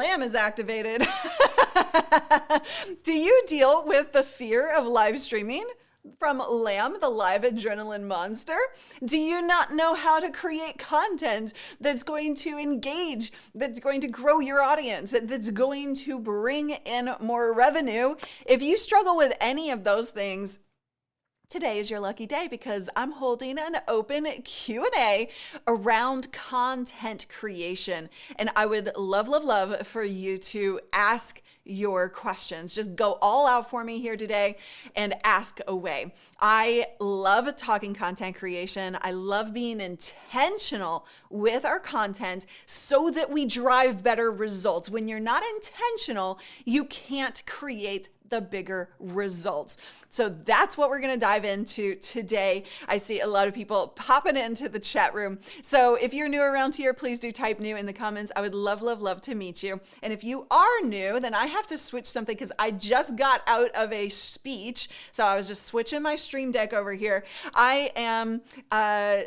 Lamb is activated. Do you deal with the fear of live streaming from Lamb, the live adrenaline monster? Do you not know how to create content that's going to engage, that's going to grow your audience, that's going to bring in more revenue? If you struggle with any of those things, today is your lucky day, because I'm holding an open Q&A around content creation. And I would love for you to ask your questions. Just go all out for me here today and ask away. I love talking content creation. I love being intentional with our content so that we drive better results. When you're not intentional, you can't create the bigger results. So that's what we're going to dive into today. I see a lot of people popping into the chat room. So if you're new around here, please do type new in the comments. I would love to meet you. And if you are new, then I have to switch something because I just got out of a speech. So I was just switching my Stream Deck over here. I am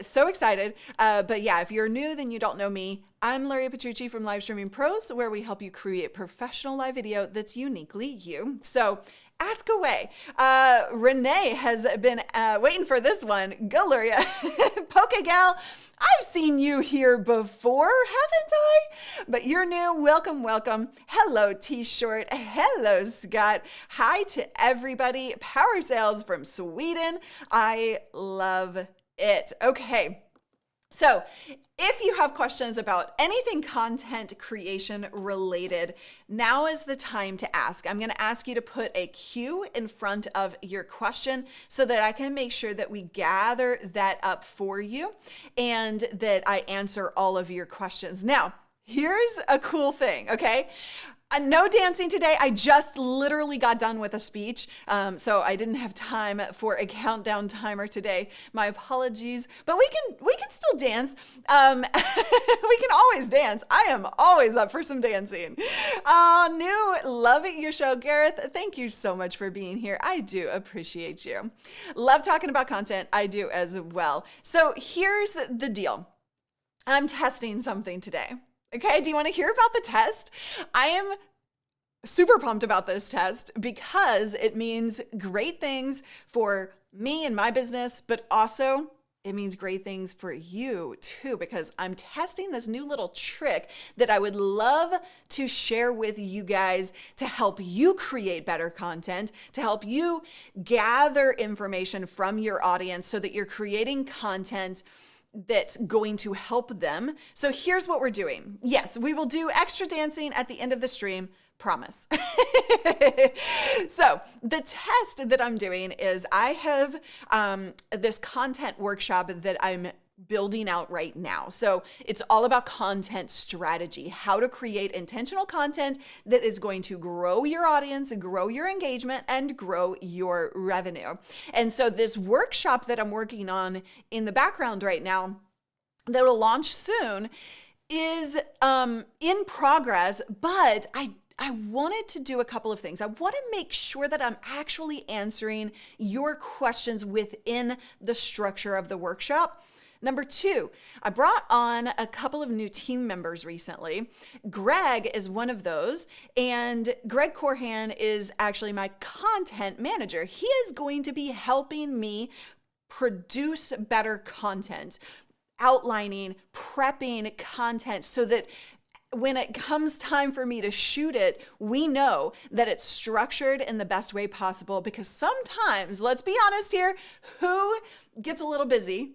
so excited. But yeah, if you're new, then you don't know me. I'm Luria Petrucci from Live Streaming Pros, where we help you create professional live video that's uniquely you. So ask away. Renee has been waiting for this one. Go, Luria. Poke Gal, I've seen you here before, haven't I? But you're new. Welcome. Hello, T-Short. Hello, Scott. Hi to everybody. Power Sales from Sweden. I love it. Okay. So if you have questions about anything content creation related, now is the time to ask. I'm going to ask you to put a Q in front of your question so that I can make sure that we gather that up for you and that I answer all of your questions. Now, here's a cool thing, okay? No dancing today. I just literally got done with a speech, so I didn't have time for a countdown timer today. My apologies, but we can still dance. We can always dance. I am always up for some dancing. New, love your show, Gareth. Thank you so much for being here. I do appreciate you. Love talking about content. I do as well. So here's the deal. I'm testing something today. Okay, do you want to hear about the test? I am super pumped about this test because it means great things for me and my business, but also it means great things for you too, because I'm testing this new little trick that I would love to share with you guys to help you create better content, to help you gather information from your audience so that you're creating content that's going to help them. So here's what we're doing. Yes, we will do extra dancing at the end of the stream, promise. So the test that I'm doing is I have this content workshop that I'm building out right now. So it's all about content strategy, how to create intentional content that is going to grow your audience, grow your engagement, and grow your revenue. And so this workshop that I'm working on in the background right now that will launch soon is in progress, but I wanted to do a couple of things. I want to make sure that I'm actually answering your questions within the structure of the workshop. Number two, I brought on a couple of new team members recently. Greg is one of those, and Greg Corhan is actually my content manager. He is going to be helping me produce better content, outlining, prepping content so that when it comes time for me to shoot it, we know that it's structured in the best way possible, because sometimes, let's be honest here, who gets a little busy?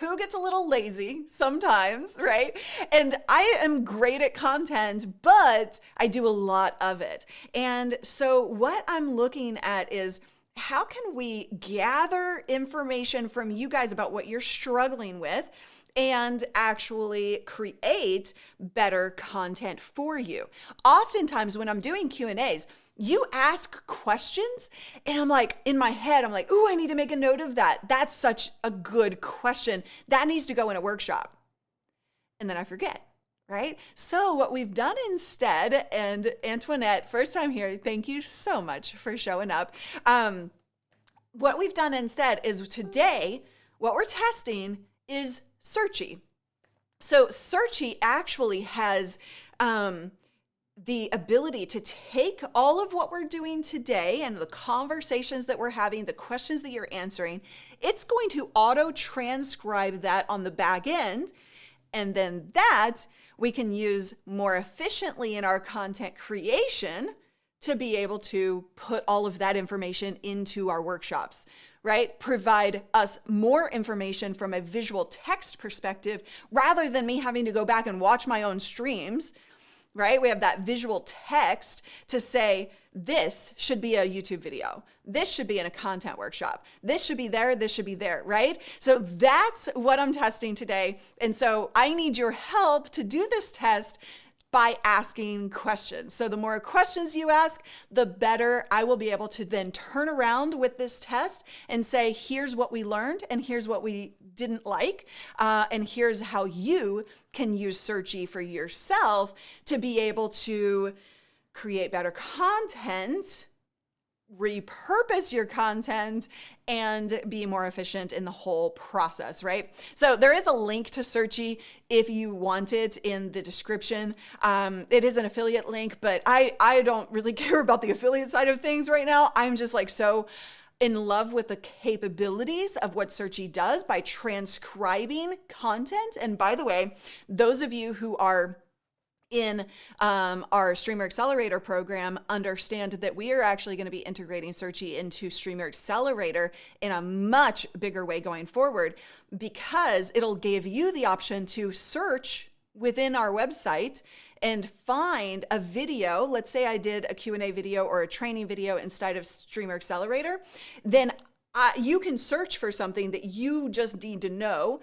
Who gets a little lazy sometimes, right? And I am great at content, but I do a lot of it. And so what I'm looking at is, how can we gather information from you guys about what you're struggling with and actually create better content for you? Oftentimes when I'm doing Q&As, you ask questions and I'm like, in my head, I'm like, ooh, I need to make a note of that. That's such a good question. That needs to go in a workshop. And then I forget, right? So what we've done instead, and Antoinette, first time here, thank you so much for showing up. What we've done instead is today, what we're testing is Searchy. So Searchy actually has the ability to take all of what we're doing today and the conversations that we're having, the questions that you're answering, it's going to auto transcribe that on the back end. And then that we can use more efficiently in our content creation to be able to put all of that information into our workshops, right? Provide us more information from a visual text perspective rather than me having to go back and watch my own streams, right? We have that visual text to say, this should be a YouTube video. This should be in a content workshop. This should be there. This should be there, right? So that's what I'm testing today. And so I need your help to do this test by asking questions. So the more questions you ask, the better I will be able to then turn around with this test and say, here's what we learned and here's what we didn't like. And here's how you can use Searchy for yourself to be able to create better content, repurpose your content, and be more efficient in the whole process, right? So there is a link to Searchy if you want it in the description. It is an affiliate link, but I don't really care about the affiliate side of things right now. I'm just like so in love with the capabilities of what Searchy does by transcribing content. And by the way, those of you who are in our Streamer Accelerator program understand that we are actually going to be integrating Searchy into Streamer Accelerator in a much bigger way going forward, because it'll give you the option to search within our website and find a video. Let's say I did a Q&A video or a training video inside of Streamer Accelerator. Then you can search for something that you just need to know,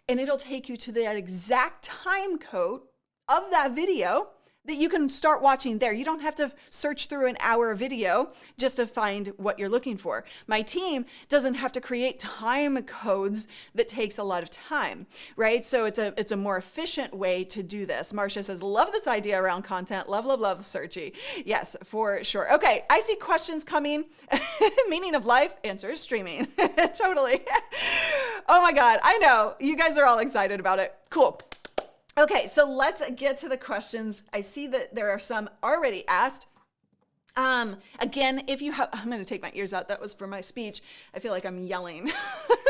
and it'll take you to that exact time code of that video that you can start watching there. You don't have to search through an hour video just to find what you're looking for. My team doesn't have to create time codes that takes a lot of time, right? So it's a more efficient way to do this. Marcia says, love this idea around content. Love, love, love Searchy. Yes, for sure. Okay, I see questions coming. Meaning of life, answers streaming. Totally. Oh my God, I know. You guys are all excited about it. Cool. Okay, so let's get to the questions. I see that there are some already asked. Again, if you have, I'm going to take my ears out. That was for my speech. I feel like I'm yelling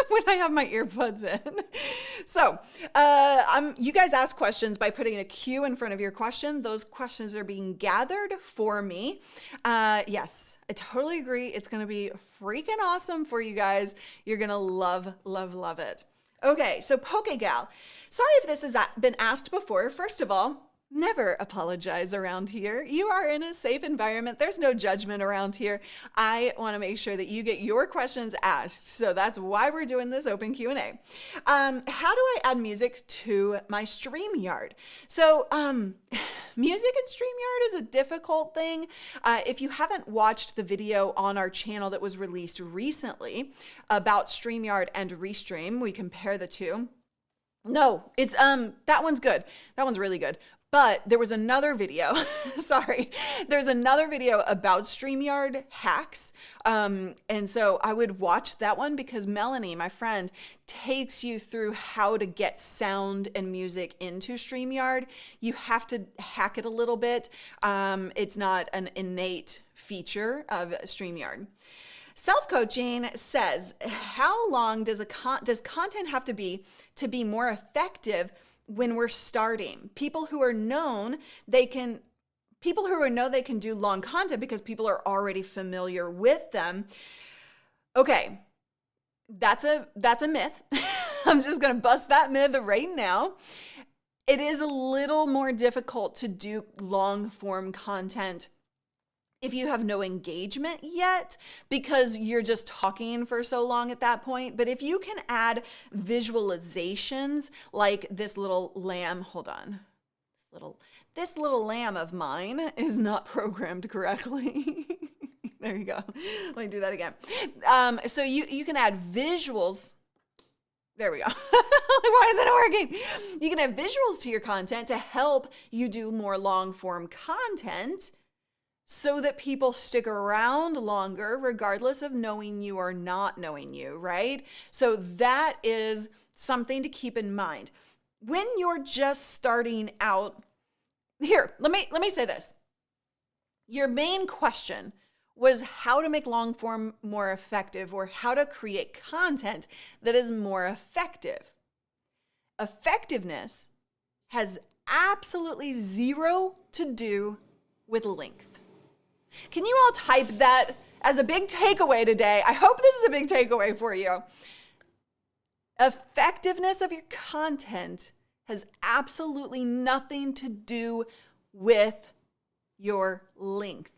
when I have my earbuds in. So, you guys ask questions by putting a Q in front of your question. Those questions are being gathered for me. Yes, I totally agree. It's going to be freaking awesome for you guys. You're going to love, love, love it. Okay, so PokeGal. Sorry if this has been asked before. First of all, never apologize around here. You are in a safe environment. There's no judgment around here. I want to make sure that you get your questions asked. So that's why we're doing this open Q&A. How do I add music to my StreamYard? So music in StreamYard is a difficult thing. If you haven't watched the video on our channel that was released recently about StreamYard and Restream, we compare the two. No, it's that one's good. That one's really good. But there was another video, sorry, there's another video about StreamYard hacks. And so I would watch that one because Melanie, my friend, takes you through how to get sound and music into StreamYard. You have to hack it a little bit. It's not an innate feature of StreamYard. Self-coaching says, how long does content have to be more effective when we're starting? People who know they can do long content because people are already familiar with them. Okay, that's a myth. I'm just gonna bust that myth right now. It is a little more difficult to do long form content if you have no engagement yet, because you're just talking for so long at that point. But if you can add visualizations like this little lamb, hold on, this little lamb of mine is not programmed correctly. There you go. Let me do that again. So you can add visuals. There we go. Why isn't it working? You can add visuals to your content to help you do more long form content, so that people stick around longer, regardless of knowing you or not knowing you, right? So that is something to keep in mind. When you're just starting out, here, let me say this. Your main question was how to make long form more effective, or how to create content that is more effective. Effectiveness has absolutely zero to do with length. Can you all type that as a big takeaway today? I hope this is a big takeaway for you. Effectiveness of your content has absolutely nothing to do with your length.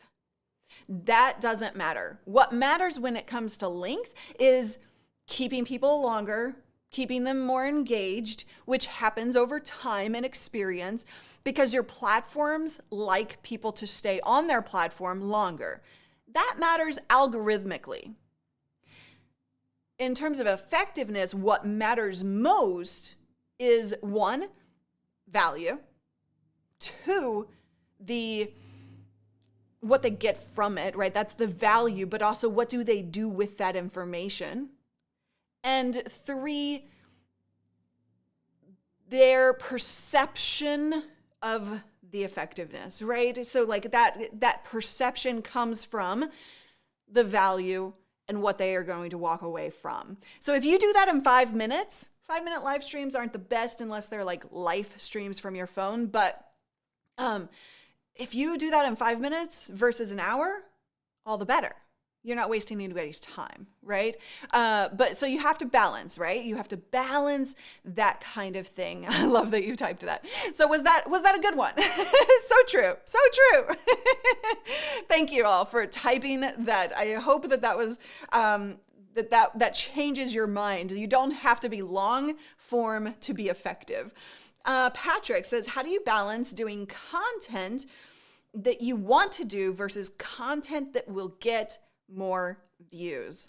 That doesn't matter. What matters when it comes to length is keeping people longer, keeping them more engaged, which happens over time and experience, because your platforms like people to stay on their platform longer. That matters algorithmically. In terms of effectiveness, what matters most is 1, value, 2, what they get from it, right? That's the value, but also what do they do with that information? And 3, their perception of the effectiveness, right? So like that perception comes from the value and what they are going to walk away from. So if you do that in 5 minutes, 5-minute live streams aren't the best unless they're like live streams from your phone. But if you do that in 5 minutes versus an hour, all the better. You're not wasting anybody's time, right? But so you have to balance, right? You have to balance that kind of thing. I love that you typed that. So was that a good one? So true, so true. Thank you all for typing that. I hope that was that changes your mind. You don't have to be long form to be effective. Patrick says, how do you balance doing content that you want to do versus content that will get more views?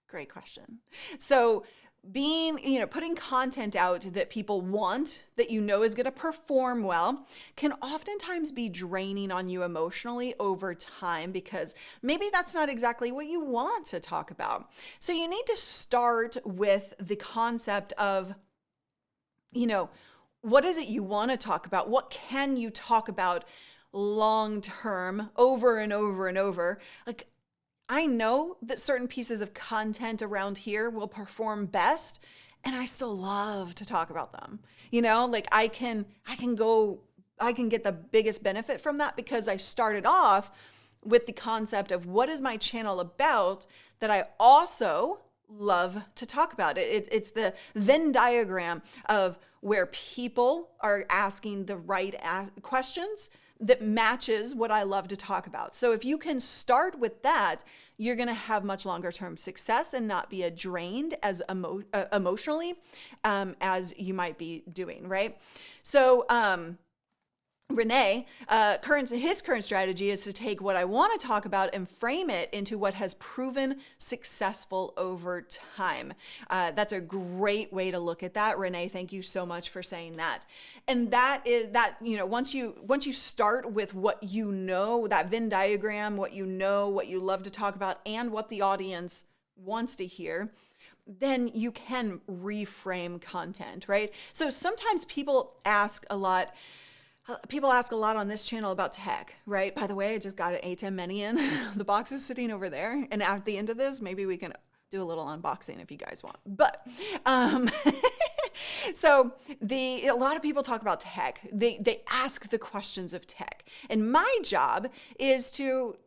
Great question. So putting content out that people want, that you know is going to perform well, can oftentimes be draining on you emotionally over time, because maybe that's not exactly what you want to talk about. So you need to start with the concept of, what is it you want to talk about? What can you talk about long term, over and over and over? Like, I know that certain pieces of content around here will perform best, and I still love to talk about them. Like I can get the biggest benefit from that because I started off with the concept of what is my channel about that I also love to talk about. It's the Venn diagram of where people are asking the right questions that matches what I love to talk about. So if you can start with that, you're going to have much longer term success and not be drained as emotionally as you might be doing, right? So Renee, his current strategy is to take what I want to talk about and frame it into what has proven successful over time. That's a great way to look at that. Renee, thank you so much for saying that. And that is that, once you start with what that Venn diagram, what you love to talk about, and what the audience wants to hear, then you can reframe content, right? So sometimes people ask a lot on this channel about tech, right? By the way, I just got an ATEM Mini in. The box is sitting over there. And at the end of this, maybe we can do a little unboxing if you guys want. But so a lot of people talk about tech. They ask the questions of tech. And my job is to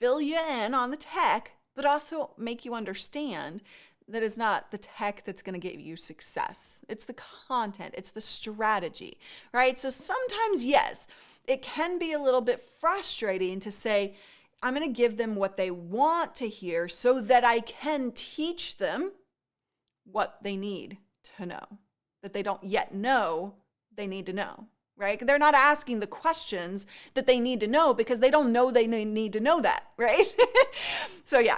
fill you in on the tech, but also make you understand that it's not the tech that's going to get you success. It's the content, it's the strategy, right? So sometimes, yes, it can be a little bit frustrating to say, I'm going to give them what they want to hear so that I can teach them what they need to know, that they don't yet know they need to know, right? They're not asking the questions that they need to know because they don't know they need to know that, right? So yeah.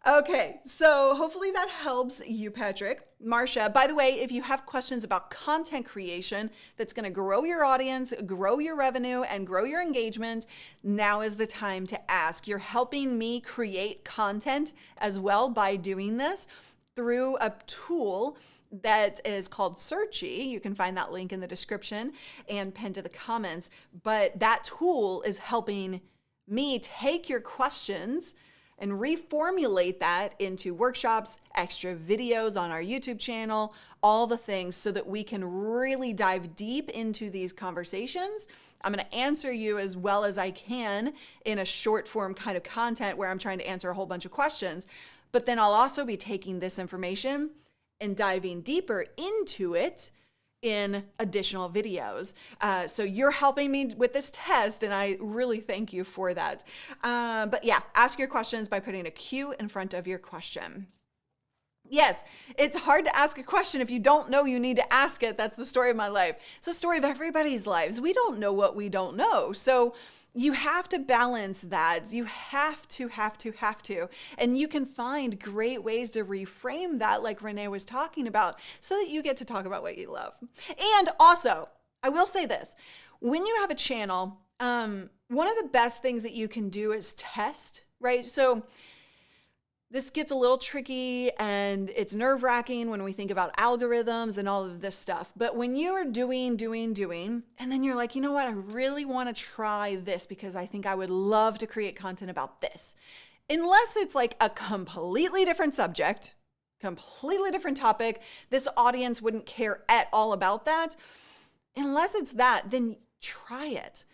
Okay, so hopefully that helps you, Patrick. Marcia, by the way, if you have questions about content creation that's going to grow your audience, grow your revenue, and grow your engagement, now is the time to ask. You're helping me create content as well by doing this through a tool that is called Searchy. You can find that link in the description and pinned to the comments. But that tool is helping me take your questions and reformulate that into workshops, extra videos on our YouTube channel, all the things so that we can really dive deep into these conversations. I'm going to answer you as well as I can in a short form kind of content where I'm trying to answer a whole bunch of questions. But then I'll also be taking this information and diving deeper into it in additional videos. So you're helping me with this test, and I really thank you for that. But yeah, ask your questions by putting a Q in front of your question. Yes, it's hard to ask a question if you don't know you need to ask it. That's the story of my life. It's the story of everybody's lives. We don't know what we don't know. So you have to balance that. You have to. And you can find great ways to reframe that, like Renee was talking about, so that you get to talk about what you love. And also, I will say this, when you have a channel, one of the best things that you can do is test, right? So this gets a little tricky and it's nerve-wracking when we think about algorithms and all of this stuff. But when you're doing, and then you're like, you know what, I really want to try this because I think I would love to create content about this. Unless it's like a completely different subject, completely different topic, this audience wouldn't care at all about that. Unless it's that, then try it.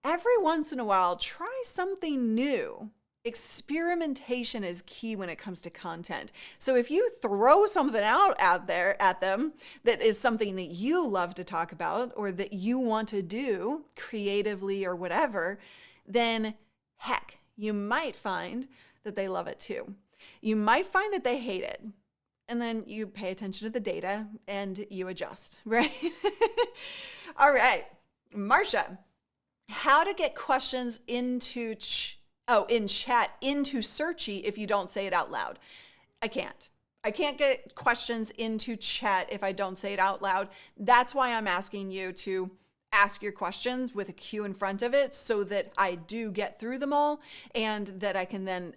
Every once in a while, try something new. Experimentation is key when it comes to content. So if you throw something out there at them that is something that you love to talk about or that you want to do creatively or whatever, then heck, you might find that they love it too. You might find that they hate it. And then you pay attention to the data and you adjust, right? All right, Marsha, how to get questions into in chat into Searchy if you don't say it out loud. I can't get questions into chat if I don't say it out loud. That's why I'm asking you to ask your questions with a Q in front of it so that I do get through them all and that I can then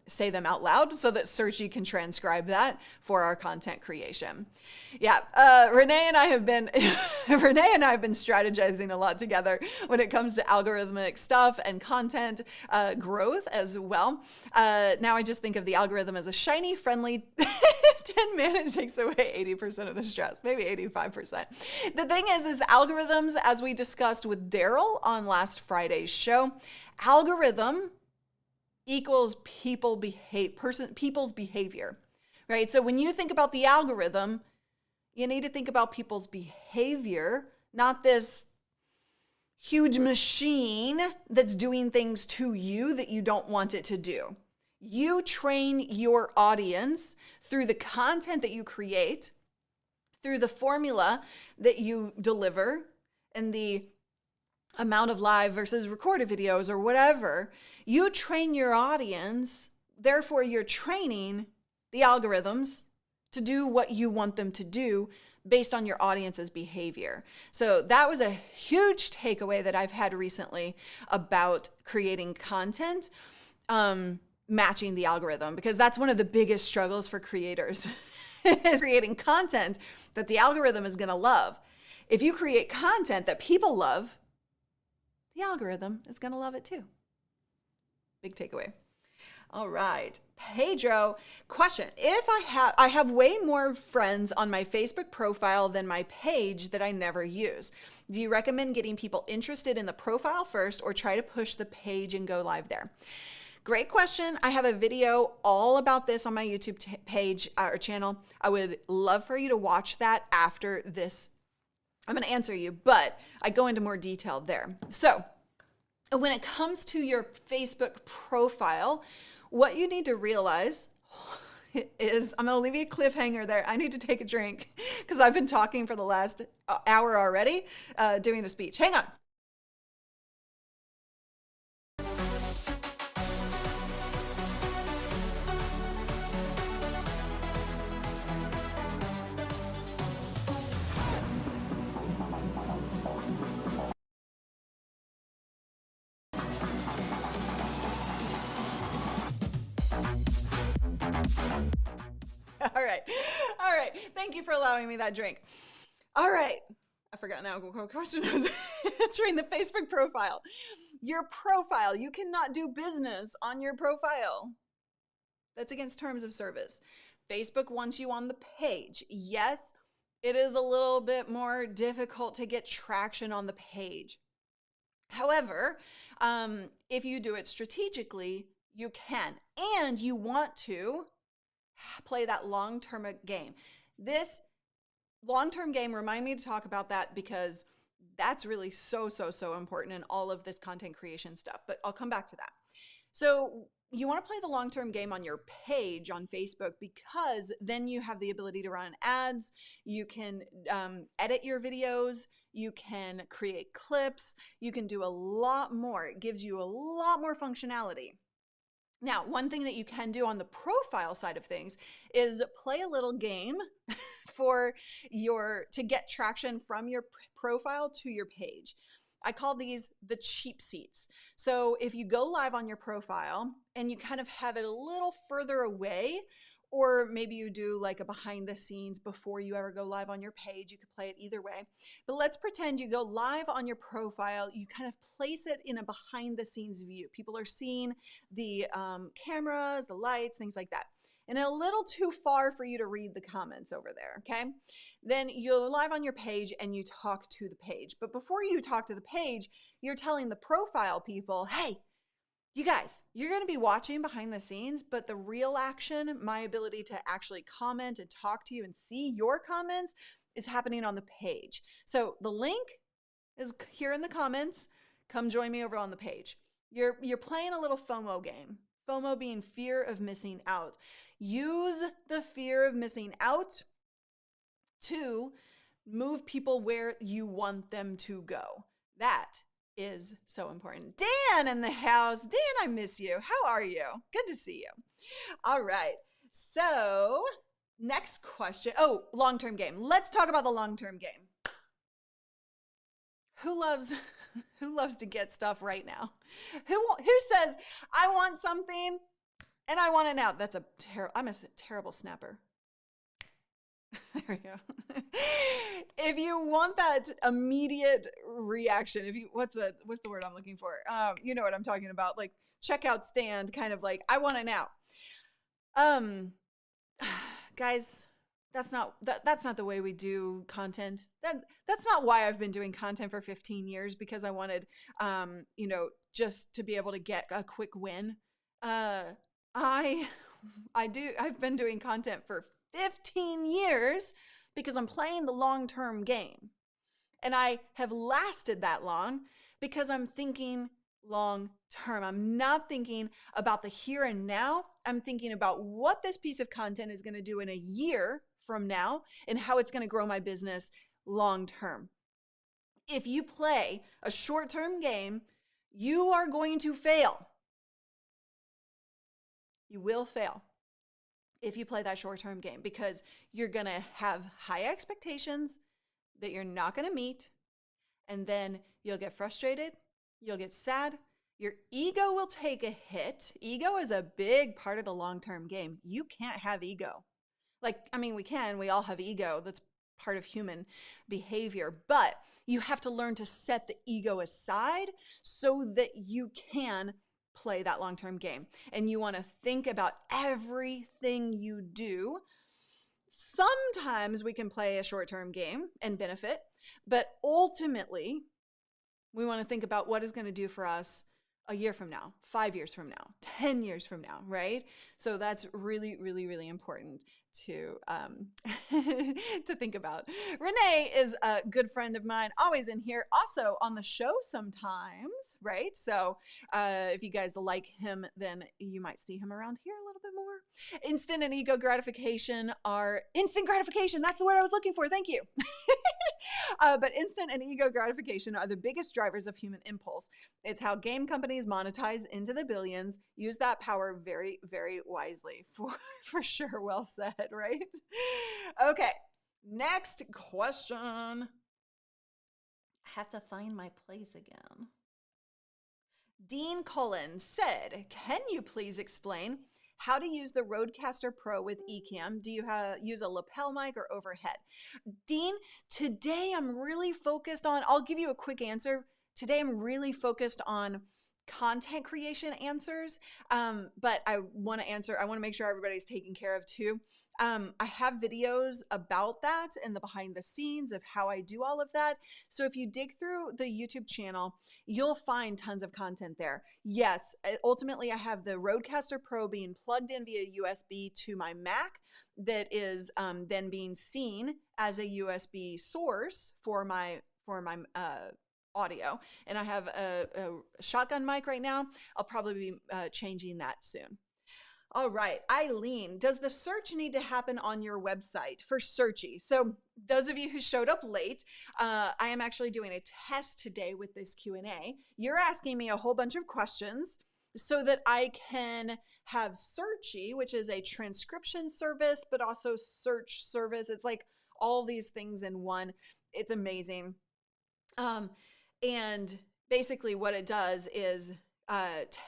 say them out loud so that Searchy can transcribe that for our content creation. Yeah, Renee and I have been strategizing a lot together when it comes to algorithmic stuff and content growth as well. Now I just think of the algorithm as a shiny, friendly tin man. It takes away 80% of the stress, maybe 85%. The thing is algorithms, as we discussed with Daryl on last Friday's show, algorithm equals people's behavior, right? So when you think about the algorithm, you need to think about people's behavior, not this huge machine that's doing things to you that you don't want it to do. You train your audience through the content that you create, through the formula that you deliver, and the amount of live versus recorded videos or whatever. You train your audience, therefore you're training the algorithms to do what you want them to do based on your audience's behavior. So that was a huge takeaway that I've had recently about creating content, matching the algorithm, because that's one of the biggest struggles for creators is creating content that the algorithm is going to love. If you create content that people love, the algorithm is going to love it too. Big takeaway. All right, Pedro, question. If I have way more friends on my Facebook profile than my page that I never use. Do you recommend getting people interested in the profile first or try to push the page and go live there? Great question. I have a video all about this on my YouTube page or channel. I would love for you to watch that after this. I'm going to answer you, but I go into more detail there. So when it comes to your Facebook profile, what you need to realize is, I'm going to leave you a cliffhanger there. I need to take a drink because I've been talking for the last hour already, doing a speech. Hang on. All right. All right. Thank you for allowing me that drink. All right. I forgot now what question I was answering. The Facebook profile. Your profile. You cannot do business on your profile. That's against terms of service. Facebook wants you on the page. Yes, it is a little bit more difficult to get traction on the page. However, if you do it strategically, you can. And you want to play that long-term game. This long-term game, remind me to talk about that because that's really so important in all of this content creation stuff. But I'll come back to that. So you want to play the long-term game on your page on Facebook because then you have the ability to run ads. You can edit your videos. You can create clips. You can do a lot more. It gives you a lot more functionality. Now, one thing that you can do on the profile side of things is play a little game to get traction from your profile to your page. I call these the cheap seats. So if you go live on your profile and you kind of have it a little further away, or maybe you do like a behind the scenes before you ever go live on your page, you could play it either way. But let's pretend you go live on your profile, you kind of place it in a behind the scenes view. People are seeing the cameras, the lights, things like that. And a little too far for you to read the comments over there, okay? Then you're live on your page and you talk to the page. But before you talk to the page, you're telling the profile people, hey, you guys, you're going to be watching behind the scenes, but the real action, my ability to actually comment and talk to you and see your comments is happening on the page. So the link is here in the comments. Come join me over on the page. You're playing a little FOMO game. FOMO being fear of missing out. Use the fear of missing out to move people where you want them to go. That is so important. Dan in the house. Dan, I miss you. How are you? Good to see you. All right. So next question. Oh, long-term game. Let's talk about the long-term game. Who loves to get stuff right now? Who says, I want something and I want it now? I'm a terrible snapper. There we go. If you want that immediate reaction, what's the word I'm looking for? You know what I'm talking about, like checkout stand, kind of like, I want it now. Guys, that's not the way we do content. That's not why I've been doing content for 15 years, because I wanted, just to be able to get a quick win. I've been doing content for 15 years because I'm playing the long-term game. And I have lasted that long because I'm thinking long-term. I'm not thinking about the here and now. I'm thinking about what this piece of content is going to do in a year from now and how it's going to grow my business long-term. If you play a short-term game, you are going to fail. You will fail if you play that short-term game, because you're going to have high expectations that you're not going to meet, and then you'll get frustrated, you'll get sad, your ego will take a hit. Ego is a big part of the long-term game. You can't have ego. We all have ego. That's part of human behavior, but you have to learn to set the ego aside so that you can play that long-term game. And you want to think about everything you do. Sometimes we can play a short-term game and benefit, but ultimately we want to think about what is going to do for us a year from now, 5 years from now, 10 years from now, right? So that's really, really, really important to to think about. Renee is a good friend of mine, always in here, also on the show sometimes, right? So if you guys like him, then you might see him around here a little bit more. Instant and ego gratification are instant gratification. That's the word I was looking for. Thank you. But instant and ego gratification are the biggest drivers of human impulse. It's how game companies monetize into the billions. Use that power very, very wisely. For sure. Well said, right? Okay. Next question. I have to find my place again. Dean Cullen said, can you please explain how to use the Rodecaster Pro with Ecamm. Do you use a lapel mic or overhead? Dean, today I'm really focused on, I'll give you a quick answer. Today I'm really focused on content creation answers, but I want to make sure everybody's taken care of too. I have videos about that and the behind the scenes of how I do all of that. So if you dig through the YouTube channel, you'll find tons of content there. Yes, ultimately I have the Rodecaster Pro being plugged in via USB to my Mac that is then being seen as a USB source for my audio. And I have a shotgun mic right now. I'll probably be changing that soon. All right, Eileen, does the search need to happen on your website for Searchy? So those of you who showed up late, I am actually doing a test today with this Q&A. You're asking me a whole bunch of questions so that I can have Searchy, which is a transcription service, but also search service. It's like all these things in one. It's amazing. And basically what it does is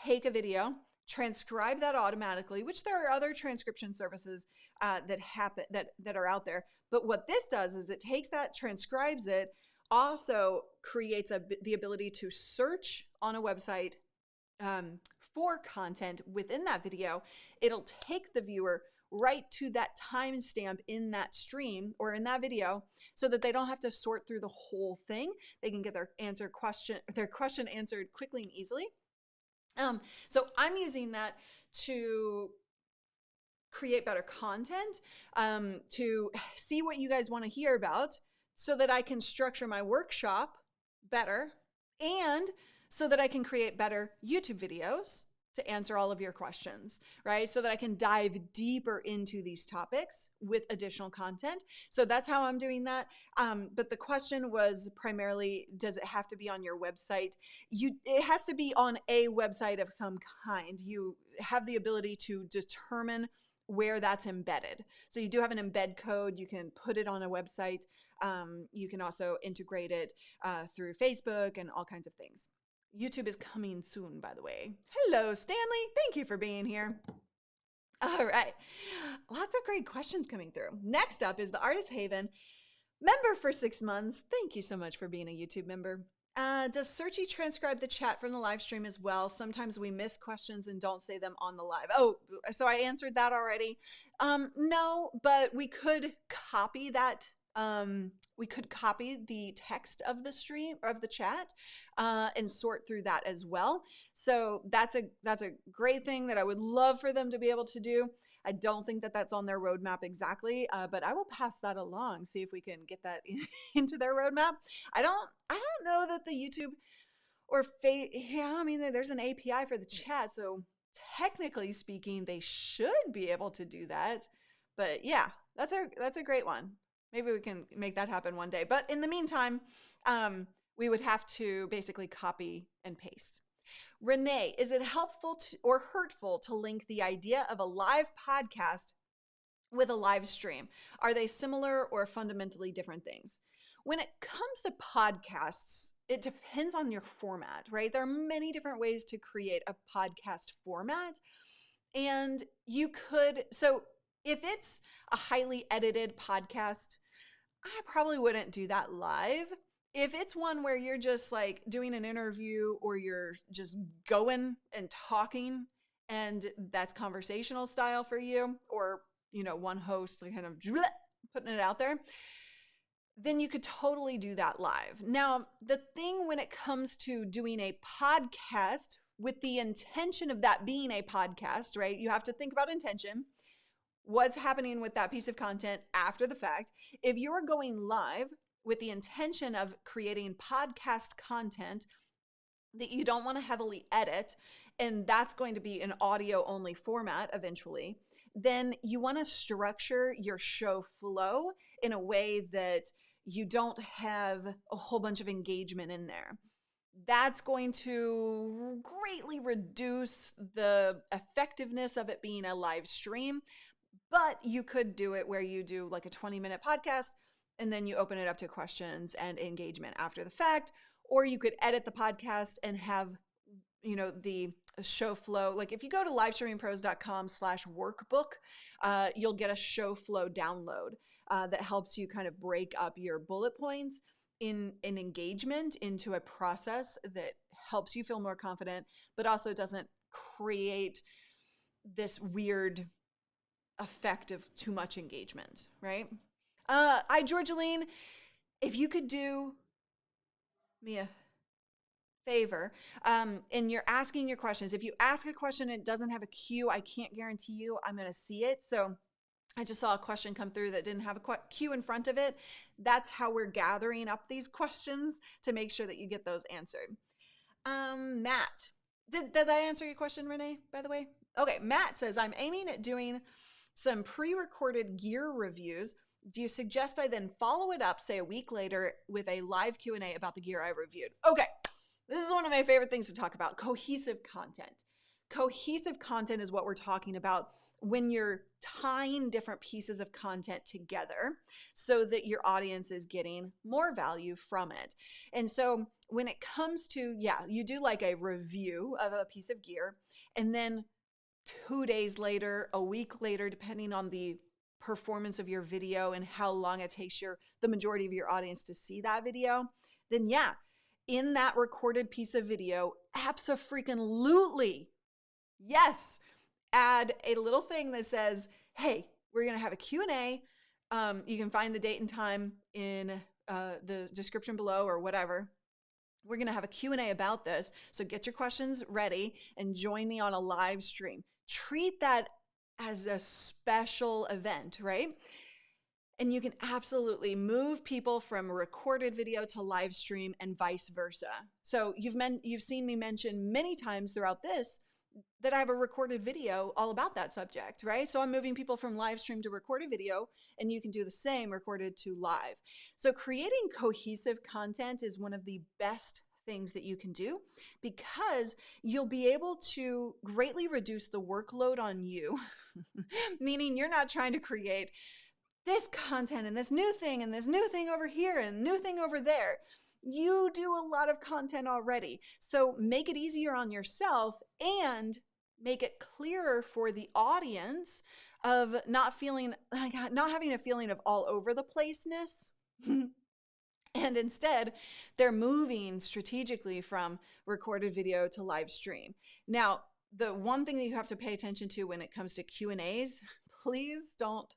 take a video, transcribe that automatically, which there are other transcription services that are out there. But what this does is it takes that, transcribes it, also creates the ability to search on a website for content within that video. It'll take the viewer right to that timestamp in that stream or in that video so that they don't have to sort through the whole thing. They can get their question answered quickly and easily. So I'm using that to create better content, to see what you guys want to hear about so that I can structure my workshop better and so that I can create better YouTube videos to answer all of your questions, right? So that I can dive deeper into these topics with additional content. So that's how I'm doing that. But the question was primarily, does it have to be on your website? It has to be on a website of some kind. You have the ability to determine where that's embedded. So you do have an embed code. You can put it on a website. You can also integrate it through Facebook and all kinds of things. YouTube is coming soon, by the way. Hello, Stanley. Thank you for being here. All right. Lots of great questions coming through. Next up is the Artist Haven member for 6 months. Thank you so much for being a YouTube member. Does Searchy transcribe the chat from the live stream as well? Sometimes we miss questions and don't say them on the live. Oh, so I answered that already. No, but we could copy that. We could copy the text of the stream or of the chat and sort through that as well. So that's a great thing that I would love for them to be able to do. I don't think that that's on their roadmap exactly, but I will pass that along, see if we can get that into their roadmap. I don't know that the YouTube or I mean, there's an API for the chat, so technically speaking, they should be able to do that. But yeah, that's a great one. Maybe we can make that happen one day. But in the meantime, we would have to basically copy and paste. Renee, is it helpful or hurtful to link the idea of a live podcast with a live stream? Are they similar or fundamentally different things? When it comes to podcasts, it depends on your format, right? There are many different ways to create a podcast format. And so if it's a highly edited podcast, I probably wouldn't do that live. If it's one where you're just like doing an interview or you're just going and talking and that's conversational style for you, or, one host kind of putting it out there, then you could totally do that live. Now, the thing when it comes to doing a podcast with the intention of that being a podcast, right? You have to think about intention. What's happening with that piece of content after the fact? If you're going live with the intention of creating podcast content that you don't want to heavily edit, and that's going to be an audio only format eventually, then you want to structure your show flow in a way that you don't have a whole bunch of engagement in there. That's going to greatly reduce the effectiveness of it being a live stream. But you could do it where you do like a 20-minute podcast and then you open it up to questions and engagement after the fact. Or you could edit the podcast and have the show flow. Like if you go to livestreamingpros.com/workbook, you'll get a show flow download that helps you kind of break up your bullet points in an engagement into a process that helps you feel more confident, but also doesn't create this weird effect of too much engagement, right? Georgeline, if you could do me a favor, and you're asking your questions. If you ask a question and it doesn't have a queue, I can't guarantee you I'm going to see it. So I just saw a question come through that didn't have a queue in front of it. That's how we're gathering up these questions to make sure that you get those answered. Matt, did I answer your question, Renee, by the way? Okay, Matt says, I'm aiming at doing some pre-recorded gear reviews. Do you suggest I then follow it up, say a week later, with a live Q&A about the gear I reviewed? Okay, this is one of my favorite things to talk about, cohesive content. Cohesive content is what we're talking about when you're tying different pieces of content together so that your audience is getting more value from it. And so when it comes to, you do like a review of a piece of gear, and then 2 days later, a week later, depending on the performance of your video and how long it takes the majority of your audience to see that video, then in that recorded piece of video, abso-freaking-lutely, yes, add a little thing that says, hey, we're going to have a Q&A. You can find the date and time in the description below or whatever. We're going to have a Q&A about this. So get your questions ready and join me on a live stream. Treat that as a special event, right? And you can absolutely move people from recorded video to live stream and vice versa. So you've seen me mention many times throughout this that I have a recorded video all about that subject, right? So I'm moving people from live stream to recorded video, and you can do the same recorded to live. So creating cohesive content is one of the best things that you can do because you'll be able to greatly reduce the workload on you, meaning you're not trying to create this content and this new thing and this new thing over here and new thing over there. You do a lot of content already. So make it easier on yourself and make it clearer for the audience of not having a feeling of all over the placeness. And instead, they're moving strategically from recorded video to live stream. Now, the one thing that you have to pay attention to when it comes to Q&As, please don't,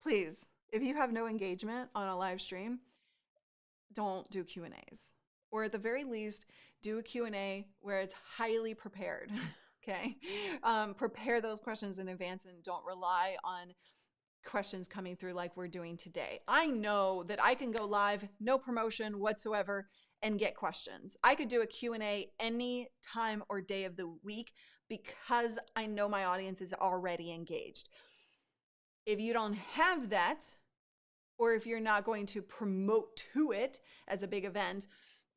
please, if you have no engagement on a live stream, don't do Q&As. Or at the very least, do a Q&A where it's highly prepared, okay? Prepare those questions in advance and don't rely on questions coming through like we're doing today. I know that I can go live, no promotion whatsoever, and get questions. I could do a Q&A any time or day of the week because I know my audience is already engaged. If you don't have that, or if you're not going to promote to it as a big event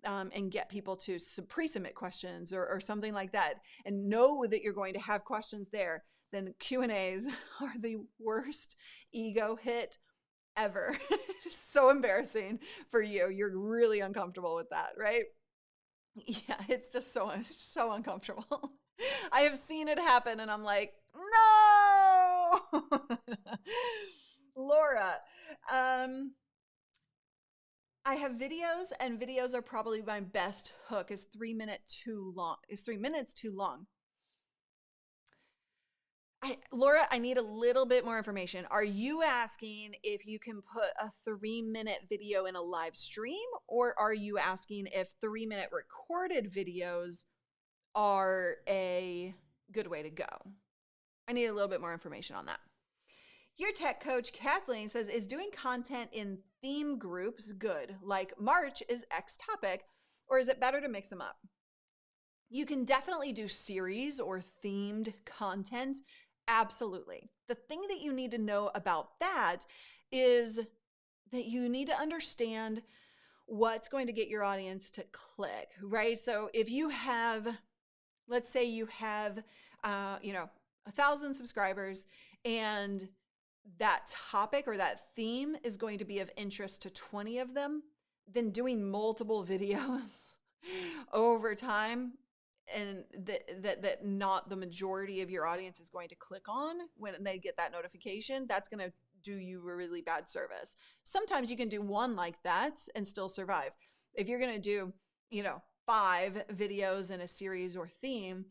and get people to pre-submit questions or something like that, and know that you're going to have questions there, then Q&As are the worst ego hit ever. It's so embarrassing for you. You're really uncomfortable with that, right? Yeah, it's just so uncomfortable. I have seen it happen and I'm like, no! Laura, I have videos, and videos are probably my best hook. Is 3 minutes too long? Laura, I need a little bit more information. Are you asking if you can put a 3-minute video in a live stream, or are you asking if 3-minute recorded videos are a good way to go? I need a little bit more information on that. Your tech coach, Kathleen, says, is doing content in theme groups good? Like March is X topic, or is it better to mix them up? You can definitely do series or themed content. Absolutely. The thing that you need to know about that is that you need to understand what's going to get your audience to click, right? So if you have, let's say you have, 1,000 subscribers, and that topic or that theme is going to be of interest to 20 of them, then doing multiple videos over time, and that not the majority of your audience is going to click on when they get that notification, that's going to do you a really bad service. Sometimes you can do one like that and still survive. If you're going to do, 5 videos in a series or theme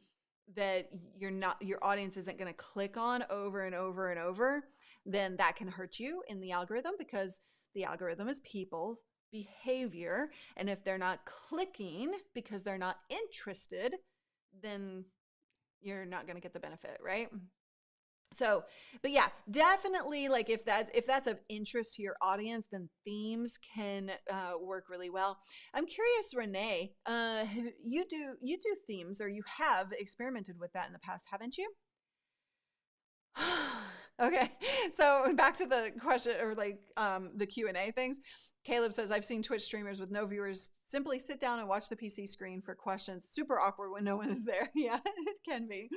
that your audience isn't going to click on over and over and over, then that can hurt you in the algorithm, because the algorithm is people's behavior. And if they're not clicking because they're not interested, then you're not going to get the benefit, right? So, but yeah, definitely, like if that's of interest to your audience, then themes can work really well. I'm curious, Renee, you do themes, or you have experimented with that in the past, haven't you? Okay, so back to the question, or like the Q&A things. Caleb says, I've seen Twitch streamers with no viewers simply sit down and watch the PC screen for questions. Super awkward when no one is there. Yeah, it can be.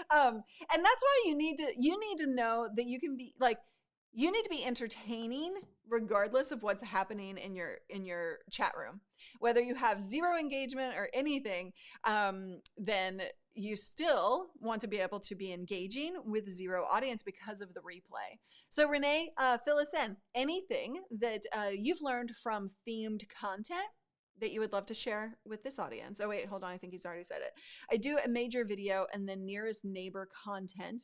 And that's why you need to know that you can be like, you need to be entertaining regardless of what's happening in your chat room. Whether you have 0 engagement or anything, then you still want to be able to be engaging with 0 audience because of the replay. So Renee, fill us in. Anything that you've learned from themed content that you would love to share with this audience? Oh wait, hold on, I think he's already said it. I do a major video and then nearest neighbor content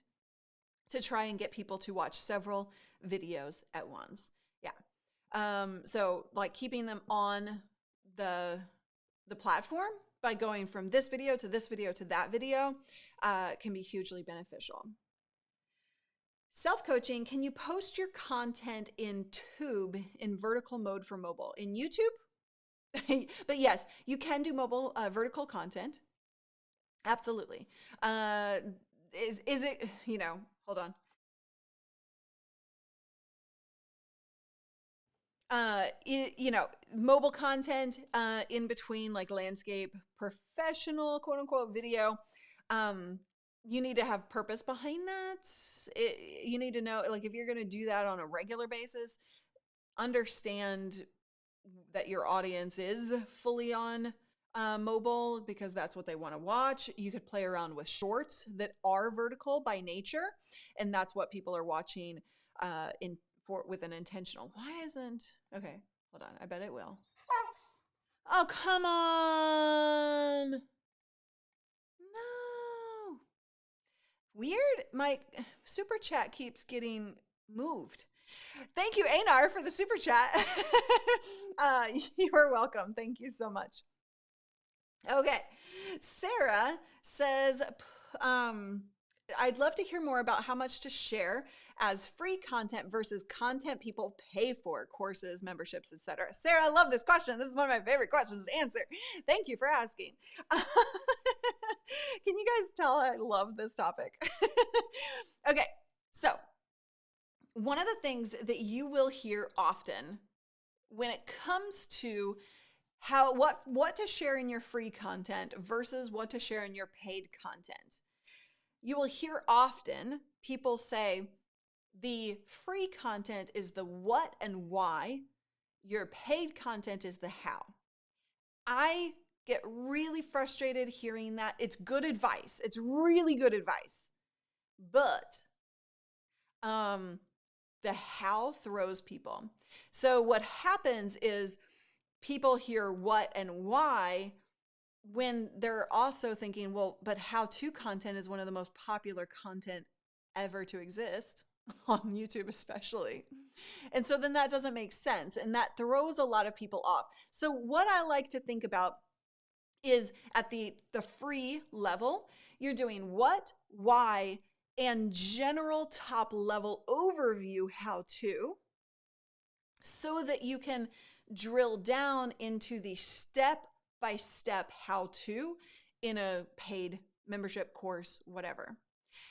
to try and get people to watch several videos at once. Yeah. So like keeping them on the platform by going from this video to this video to that video can be hugely beneficial. Self-coaching, can you post your content in Tube in vertical mode for mobile? In YouTube? But yes, you can do mobile vertical content. Absolutely. Is it, hold on. Mobile content in between like landscape, professional, quote unquote, video. You need to have purpose behind that. You need to know, like, if you're going to do that on a regular basis, understand that your audience is fully on mobile because that's what they want to watch. You could play around with shorts that are vertical by nature, and that's what people are watching with an intentional. Why isn't, okay, hold on, I bet it will. Oh, come on. No. Weird. My super chat keeps getting moved. Thank you, Einar, for the super chat. You are welcome. Thank you so much. Okay. Sarah says, I'd love to hear more about how much to share as free content versus content people pay for, courses, memberships, etc. Sarah, I love this question. This is one of my favorite questions to answer. Thank you for asking. Can you guys tell I love this topic? Okay, so one of the things that you will hear often when it comes to what to share in your free content versus what to share in your paid content, you will hear often people say the free content is the what and why, your paid content is the how. I get really frustrated hearing that. It's good advice. It's really good advice. But the how throws people. So what happens is people hear what and why when they're also thinking, well, but how-to content is one of the most popular content ever to exist on YouTube especially. And so then that doesn't make sense, and that throws a lot of people off. So what I like to think about is at the free level, you're doing what, why, and general top level overview how-to, so that you can drill down into the step-by-step how-to in a paid membership course, whatever.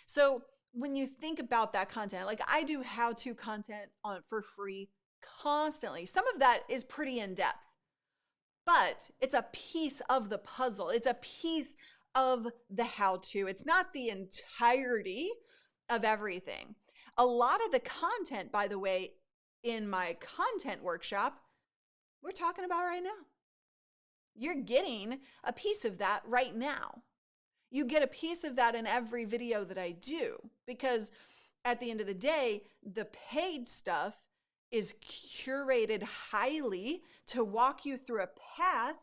So when you think about that content, like I do how-to content for free constantly. Some of that is pretty in-depth, but it's a piece of the puzzle. It's a piece of the how-to. It's not the entirety of everything. A lot of the content, by the way, in my content workshop, we're talking about right now. You're getting a piece of that right now. You get a piece of that in every video that I do, because at the end of the day, the paid stuff is curated highly to walk you through a path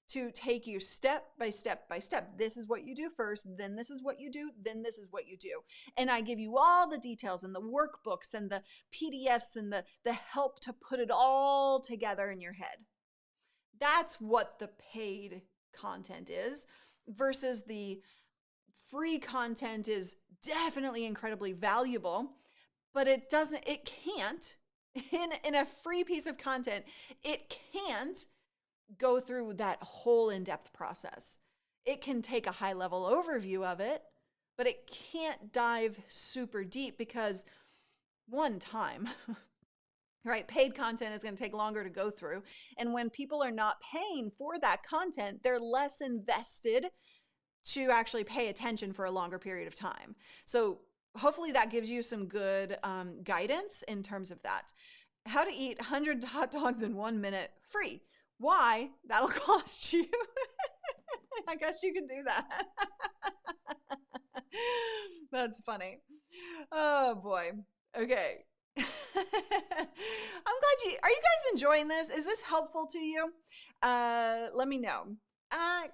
to take you step by step by step. This is what you do first, then this is what you do, then this is what you do. And I give you all the details and the workbooks and the PDFs and the help to put it all together in your head. That's what the paid content is, versus the free content is definitely incredibly valuable, but it can't, in a free piece of content, it can't go through that whole in-depth process. It can take a high-level overview of it, but it can't dive super deep because, one, time, right? Paid content is going to take longer to go through. And when people are not paying for that content, they're less invested to actually pay attention for a longer period of time. So hopefully that gives you some good guidance in terms of that. How to eat 100 hot dogs in 1 minute free. Why? That'll cost you. I guess you can do that. That's funny. Oh boy. Okay. I'm glad are you guys enjoying this? Is this helpful to you? Let me know. I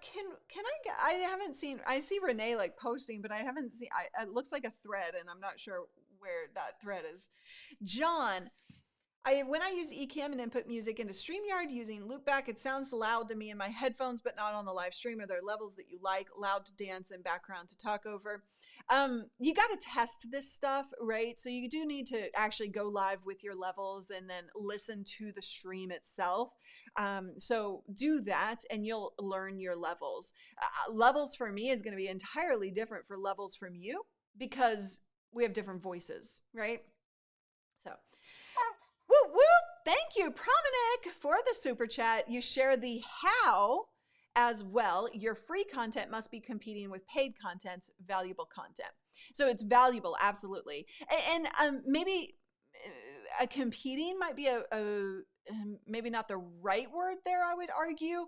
haven't seen, I see Renee like posting, but I haven't seen, it looks like a thread and I'm not sure where that thread is. John, when I use Ecamm and input music into StreamYard using Loopback, it sounds loud to me in my headphones, but not on the live stream. Are there levels that you like? Loud to dance and background to talk over? You got to test this stuff, right? So you do need to actually go live with your levels and then listen to the stream itself. So do that and you'll learn your levels. Levels for me is going to be entirely different for levels from you because we have different voices, right? So woo woo! Thank you, Prominik, for the super chat. You share the how as well. Your free content must be competing with paid content's valuable content. So it's valuable, absolutely. And maybe competing might be maybe not the right word there, I would argue.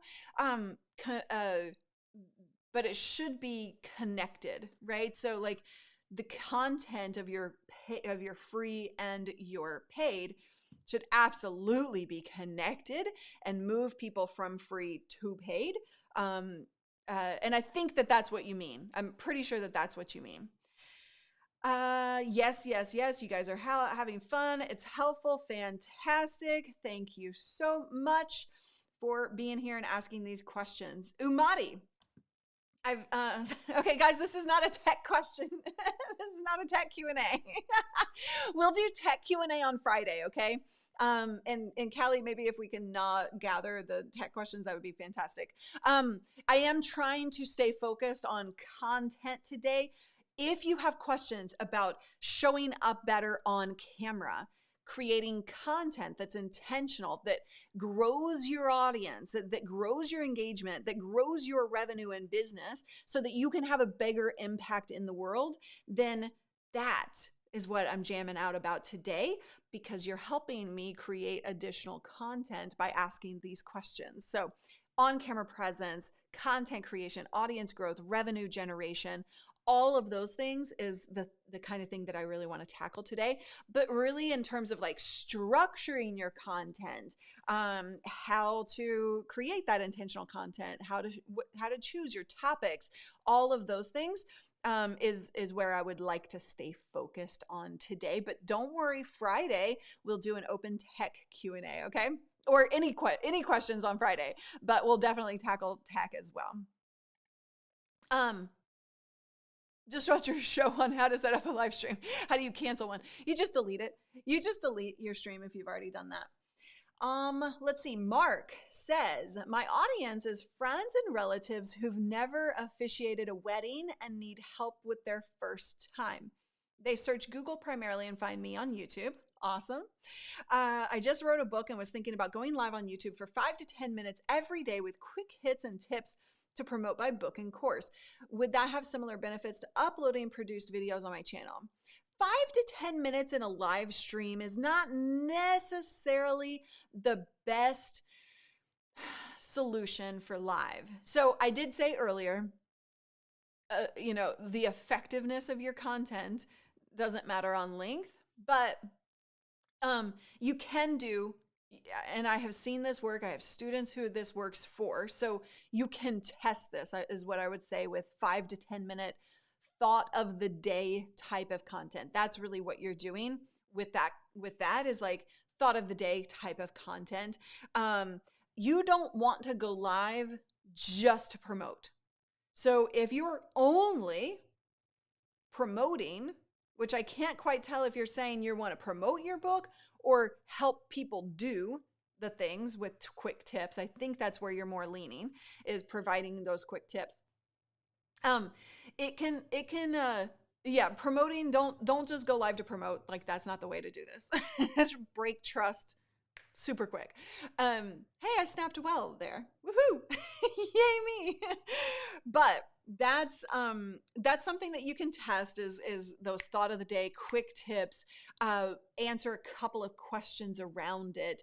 But it should be connected, right? So like the content of your free and your paid should absolutely be connected and move people from free to paid. And I think that that's what you mean. I'm pretty sure that that's what you mean. Yes. You guys are having fun. It's helpful. Fantastic. Thank you so much for being here and asking these questions. Umadi. Okay, guys, this is not a tech question. This is not a tech Q&A. We'll do tech Q&A on Friday, okay? And Callie, maybe if we can not gather the tech questions, that would be fantastic. I am trying to stay focused on content today. If you have questions about showing up better on camera, creating content that's intentional, that grows your audience, that grows your engagement, that grows your revenue and business so that you can have a bigger impact in the world, then that is what I'm jamming out about today, because you're helping me create additional content by asking these questions. So on-camera presence, content creation, audience growth, revenue generation, all of those things is the kind of thing that I really want to tackle today. But really in terms of like structuring your content, how to create that intentional content, how to choose your topics, all of those things is where I would like to stay focused on today. But don't worry, Friday we'll do an open tech Q&A, okay? Or any questions on Friday, but we'll definitely tackle tech as well. Just watch your show on how to set up a live stream. How do you cancel one? You just delete it. You just delete your stream if you've already done that. Let's see. Mark says, my audience is friends and relatives who've never officiated a wedding and need help with their first time. They search Google primarily and find me on YouTube. Awesome. I just wrote a book and was thinking about going live on YouTube for 5 to 10 minutes every day with quick hits and tips to promote my book and course. Would that have similar benefits to uploading produced videos on my channel? 5 to 10 minutes in a live stream is not necessarily the best solution for live. So I did say earlier, the effectiveness of your content doesn't matter on length, but you can do, and I have seen this work. I have students who this works for. So you can test this, is what I would say, with 5 to 10 minute thought of the day type of content. That's really what you're doing with that. With that is like thought of the day type of content. You don't want to go live just to promote. So if you're only promoting, which I can't quite tell if you're saying you want to promote your book or help people do the things with quick tips. I think that's where you're more leaning, is providing those quick tips. Promoting, don't just go live to promote. Like, that's not the way to do this. Just break trust super quick. Hey, I snapped well there. Woohoo! Yay me! But that's something that you can test, is those thought of the day, quick tips, answer a couple of questions around it.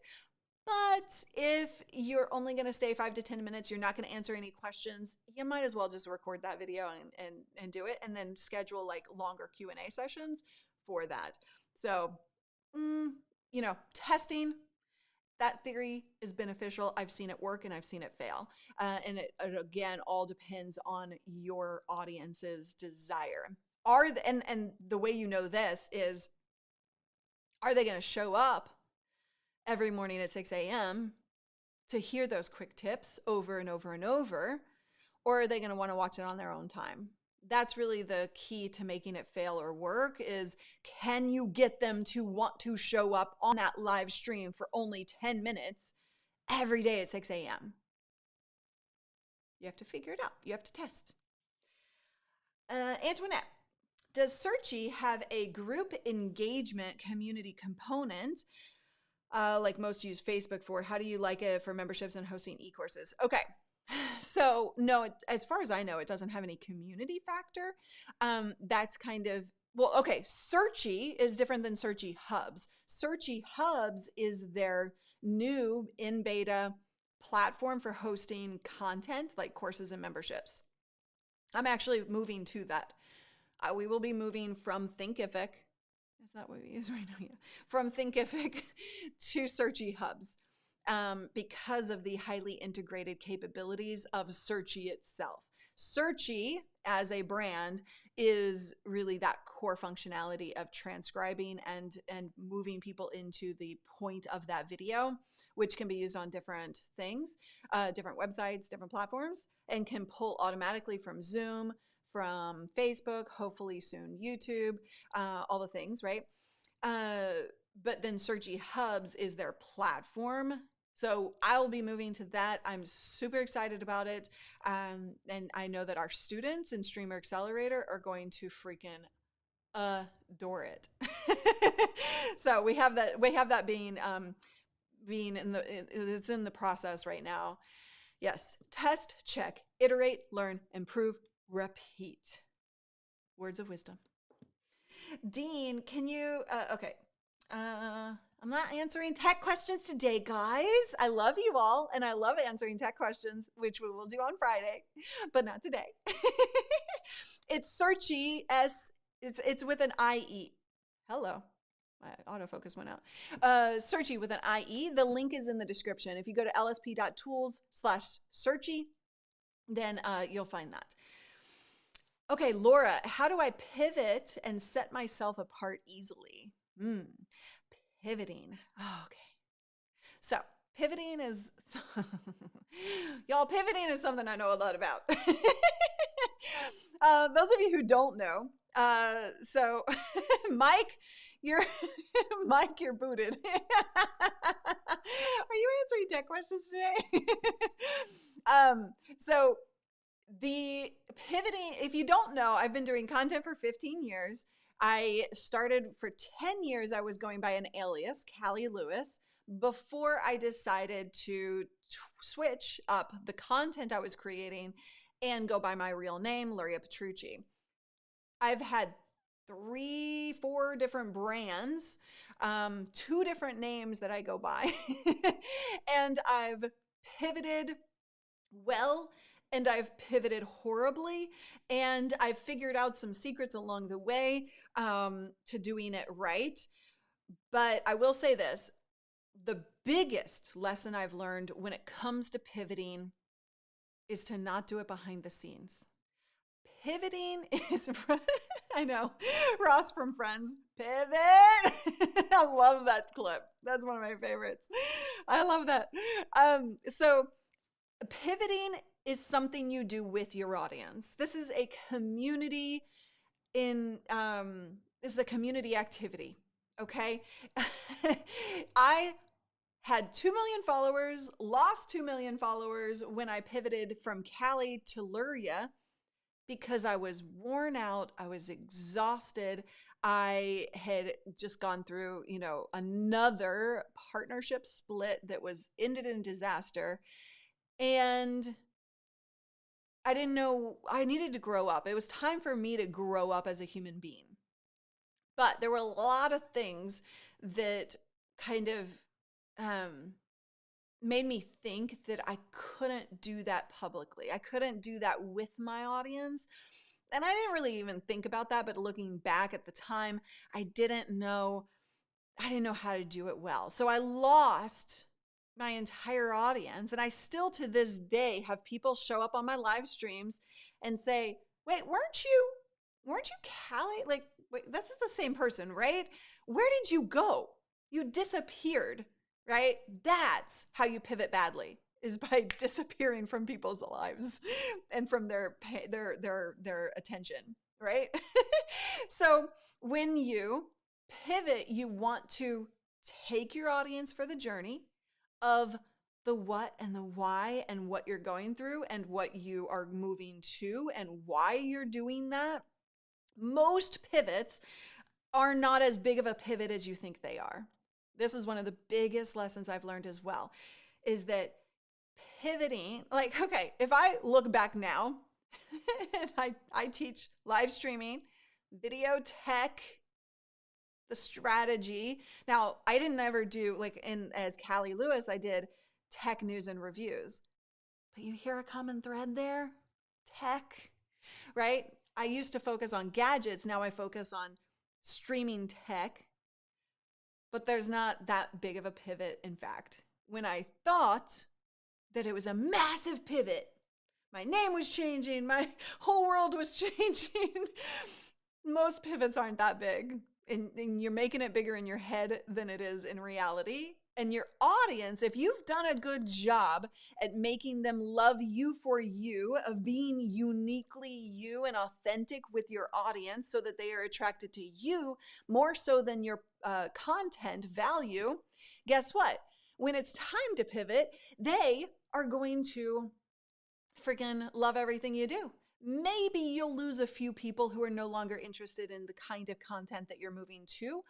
But if you're only going to stay 5 to 10 minutes, you're not going to answer any questions, you might as well just record that video and do it, and then schedule like longer Q&A sessions for that. So, testing, that theory is beneficial. I've seen it work and I've seen it fail. And it again, all depends on your audience's desire. And the way you know this is, are they going to show up every morning at 6 a.m. to hear those quick tips over and over and over? Or are they going to want to watch it on their own time? That's really the key to making it fail or work, is can you get them to want to show up on that live stream for only 10 minutes every day at 6 a.m.? You have to figure it out. You have to test. Antoinette, does Searchie have a group engagement community component like most use Facebook for? How do you like it for memberships and hosting e-courses? Okay. So no, as far as I know, it doesn't have any community factor. That's kind of, well, okay. Searchie is different than Searchie Hubs. Searchie Hubs is their new in beta platform for hosting content like courses and memberships. I'm actually moving to that. We will be moving from Thinkific. Is that what we use right now? Yeah. From Thinkific to Searchie Hubs. Because of the highly integrated capabilities of Searchie itself. Searchie as a brand is really that core functionality of transcribing and moving people into the point of that video, which can be used on different things, different websites, different platforms, and can pull automatically from Zoom, from Facebook, hopefully soon YouTube, all the things, right? But then Searchie Hubs is their platform. So I'll be moving to that. I'm super excited about it. And I know that our students in Streamer Accelerator are going to freaking adore it. So we have that being it's in the process right now. Yes. Test, check, iterate, learn, improve, repeat. Words of wisdom. Dean, can you, okay. I'm not answering tech questions today, guys. I love you all, and I love answering tech questions, which we will do on Friday, but not today. It's Searchie, it's with an IE. Hello. My autofocus went out. Searchie with an IE. The link is in the description. If you go to lsp.tools/Searchie, then you'll find that. Okay, Laura, how do I pivot and set myself apart easily? Pivoting. Oh, okay. So pivoting is, y'all, pivoting is something I know a lot about. Those of you who don't know, so Mike, you're booted. Are you answering tech questions today? So the pivoting, if you don't know, I've been doing content for 15 years. I started for 10 years, I was going by an alias, Callie Lewis, before I decided to switch up the content I was creating and go by my real name, Luria Petrucci. I've had 3-4 different brands, 2 different names that I go by, and I've pivoted well, and I've pivoted horribly, and I've figured out some secrets along the way to doing it right. But I will say this, the biggest lesson I've learned when it comes to pivoting is to not do it behind the scenes. Pivoting is, I know, Ross from Friends, pivot. I love that clip. That's one of my favorites. I love that. So pivoting is something you do with your audience. This is a community this is a community activity. Okay. I had 2 million followers, lost 2 million followers when I pivoted from Cali to Luria because I was worn out. I was exhausted. I had just gone through, another partnership split that was ended in disaster. And I didn't know, I needed to grow up. It was time for me to grow up as a human being. But there were a lot of things that kind of made me think that I couldn't do that publicly. I couldn't do that with my audience. And I didn't really even think about that, but looking back at the time, I didn't know how to do it well. So I lost my entire audience. And I still to this day have people show up on my live streams and say, wait, weren't you Callie? Like, wait, this is the same person, right? Where did you go? You disappeared, right? That's how you pivot badly, is by disappearing from people's lives and from their attention, right? So when you pivot, you want to take your audience for the journey of the what and the why and what you're going through and what you are moving to and why you're doing that. Most pivots are not as big of a pivot as you think they are. This is one of the biggest lessons I've learned as well, is that pivoting, like, okay, if I look back now and I teach live streaming, video tech, the strategy. Now, I didn't ever do, like, as Callie Lewis, I did tech news and reviews. But you hear a common thread there? Tech, right? I used to focus on gadgets. Now I focus on streaming tech. But there's not that big of a pivot, in fact. When I thought that it was a massive pivot, my name was changing, my whole world was changing. Most pivots aren't that big. And you're making it bigger in your head than it is in reality. And your audience, if you've done a good job at making them love you for you, of being uniquely you and authentic with your audience so that they are attracted to you more so than your content value, guess what? When it's time to pivot, they are going to freaking love everything you do. Maybe you'll lose a few people who are no longer interested in the kind of content that you're moving to,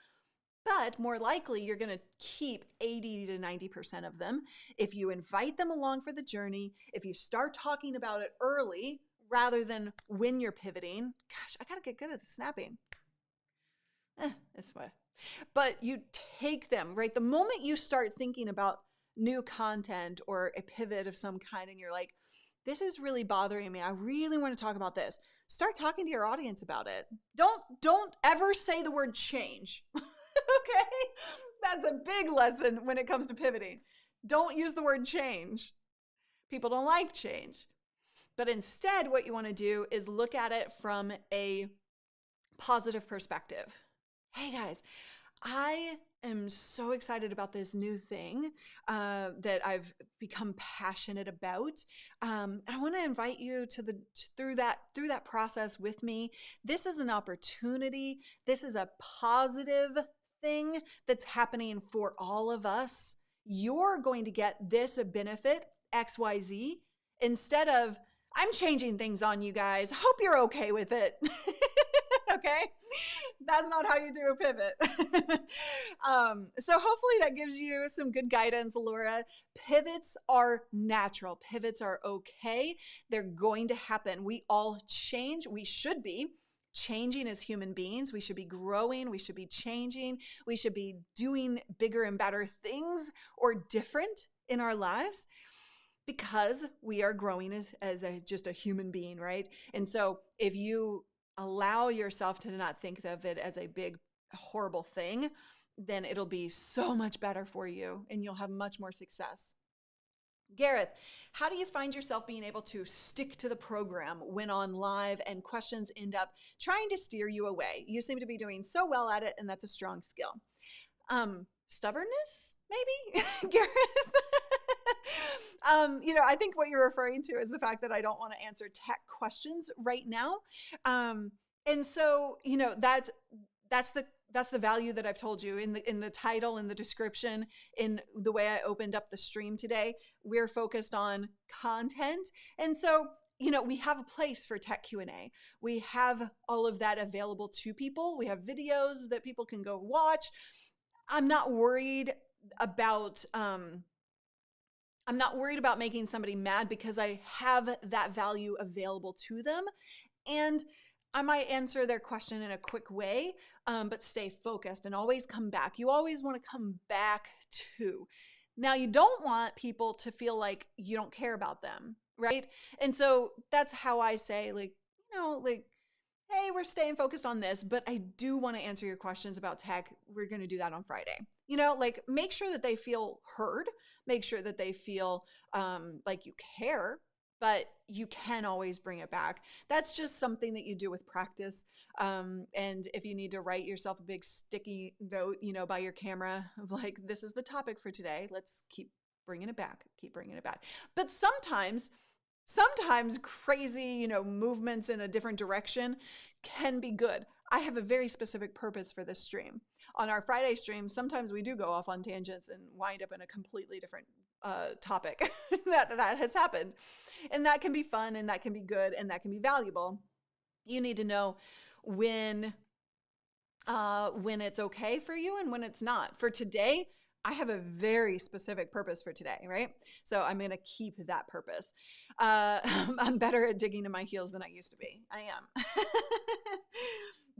but more likely you're going to keep 80 to 90% of them if you invite them along for the journey, if you start talking about it early rather than when you're pivoting. Gosh, I got to get good at the snapping. That's what. But you take them, right? The moment you start thinking about new content or a pivot of some kind and you're like, this is really bothering me, I really want to talk about this, start talking to your audience about it. Don't ever say the word change. Okay? That's a big lesson when it comes to pivoting. Don't use the word change. People don't like change. But instead, what you want to do is look at it from a positive perspective. Hey guys, I am so excited about this new thing that I've become passionate about. I want to invite you to through that process with me. This is an opportunity. This is a positive thing that's happening for all of us. You're going to get this benefit, XYZ, instead of I'm changing things on you guys. Hope you're okay with it. Okay? That's not how you do a pivot. So hopefully that gives you some good guidance, Laura. Pivots are natural. Pivots are okay. They're going to happen. We all change. We should be changing as human beings. We should be growing. We should be changing. We should be doing bigger and better things or different in our lives. because we are growing as just a human being, right? And so if you allow yourself to not think of it as a big, horrible thing, then it'll be so much better for you and you'll have much more success. Gareth, how do you find yourself being able to stick to the program when on live and questions end up trying to steer you away? You seem to be doing so well at it, and that's a strong skill. Stubbornness, maybe, Gareth? I think what you're referring to is the fact that I don't want to answer tech questions right now. And so, that's the value that I've told you in the title, in the description, in the way I opened up the stream today. We're focused on content. And so, we have a place for tech Q&A. We have all of that available to people. We have videos that people can go watch. I'm not worried about making somebody mad because I have that value available to them. And I might answer their question in a quick way, but stay focused and always come back. You always want to come back to. Now, you don't want people to feel like you don't care about them, right? And so that's how I say, hey, we're staying focused on this, but I do want to answer your questions about tech. We're going to do that on Friday. Make sure that they feel heard, make sure that they feel like you care, but you can always bring it back. That's just something that you do with practice. And if you need to write yourself a big sticky note, by your camera of like, this is the topic for today, let's keep bringing it back, But sometimes crazy, movements in a different direction can be good. I have a very specific purpose for this stream. On our Friday stream, sometimes we do go off on tangents and wind up in a completely different topic that has happened. And that can be fun, and that can be good, and that can be valuable. You need to know when it's okay for you and when it's not. For today, I have a very specific purpose for today, right? So I'm going to keep that purpose. I'm better at digging in my heels than I used to be. I am.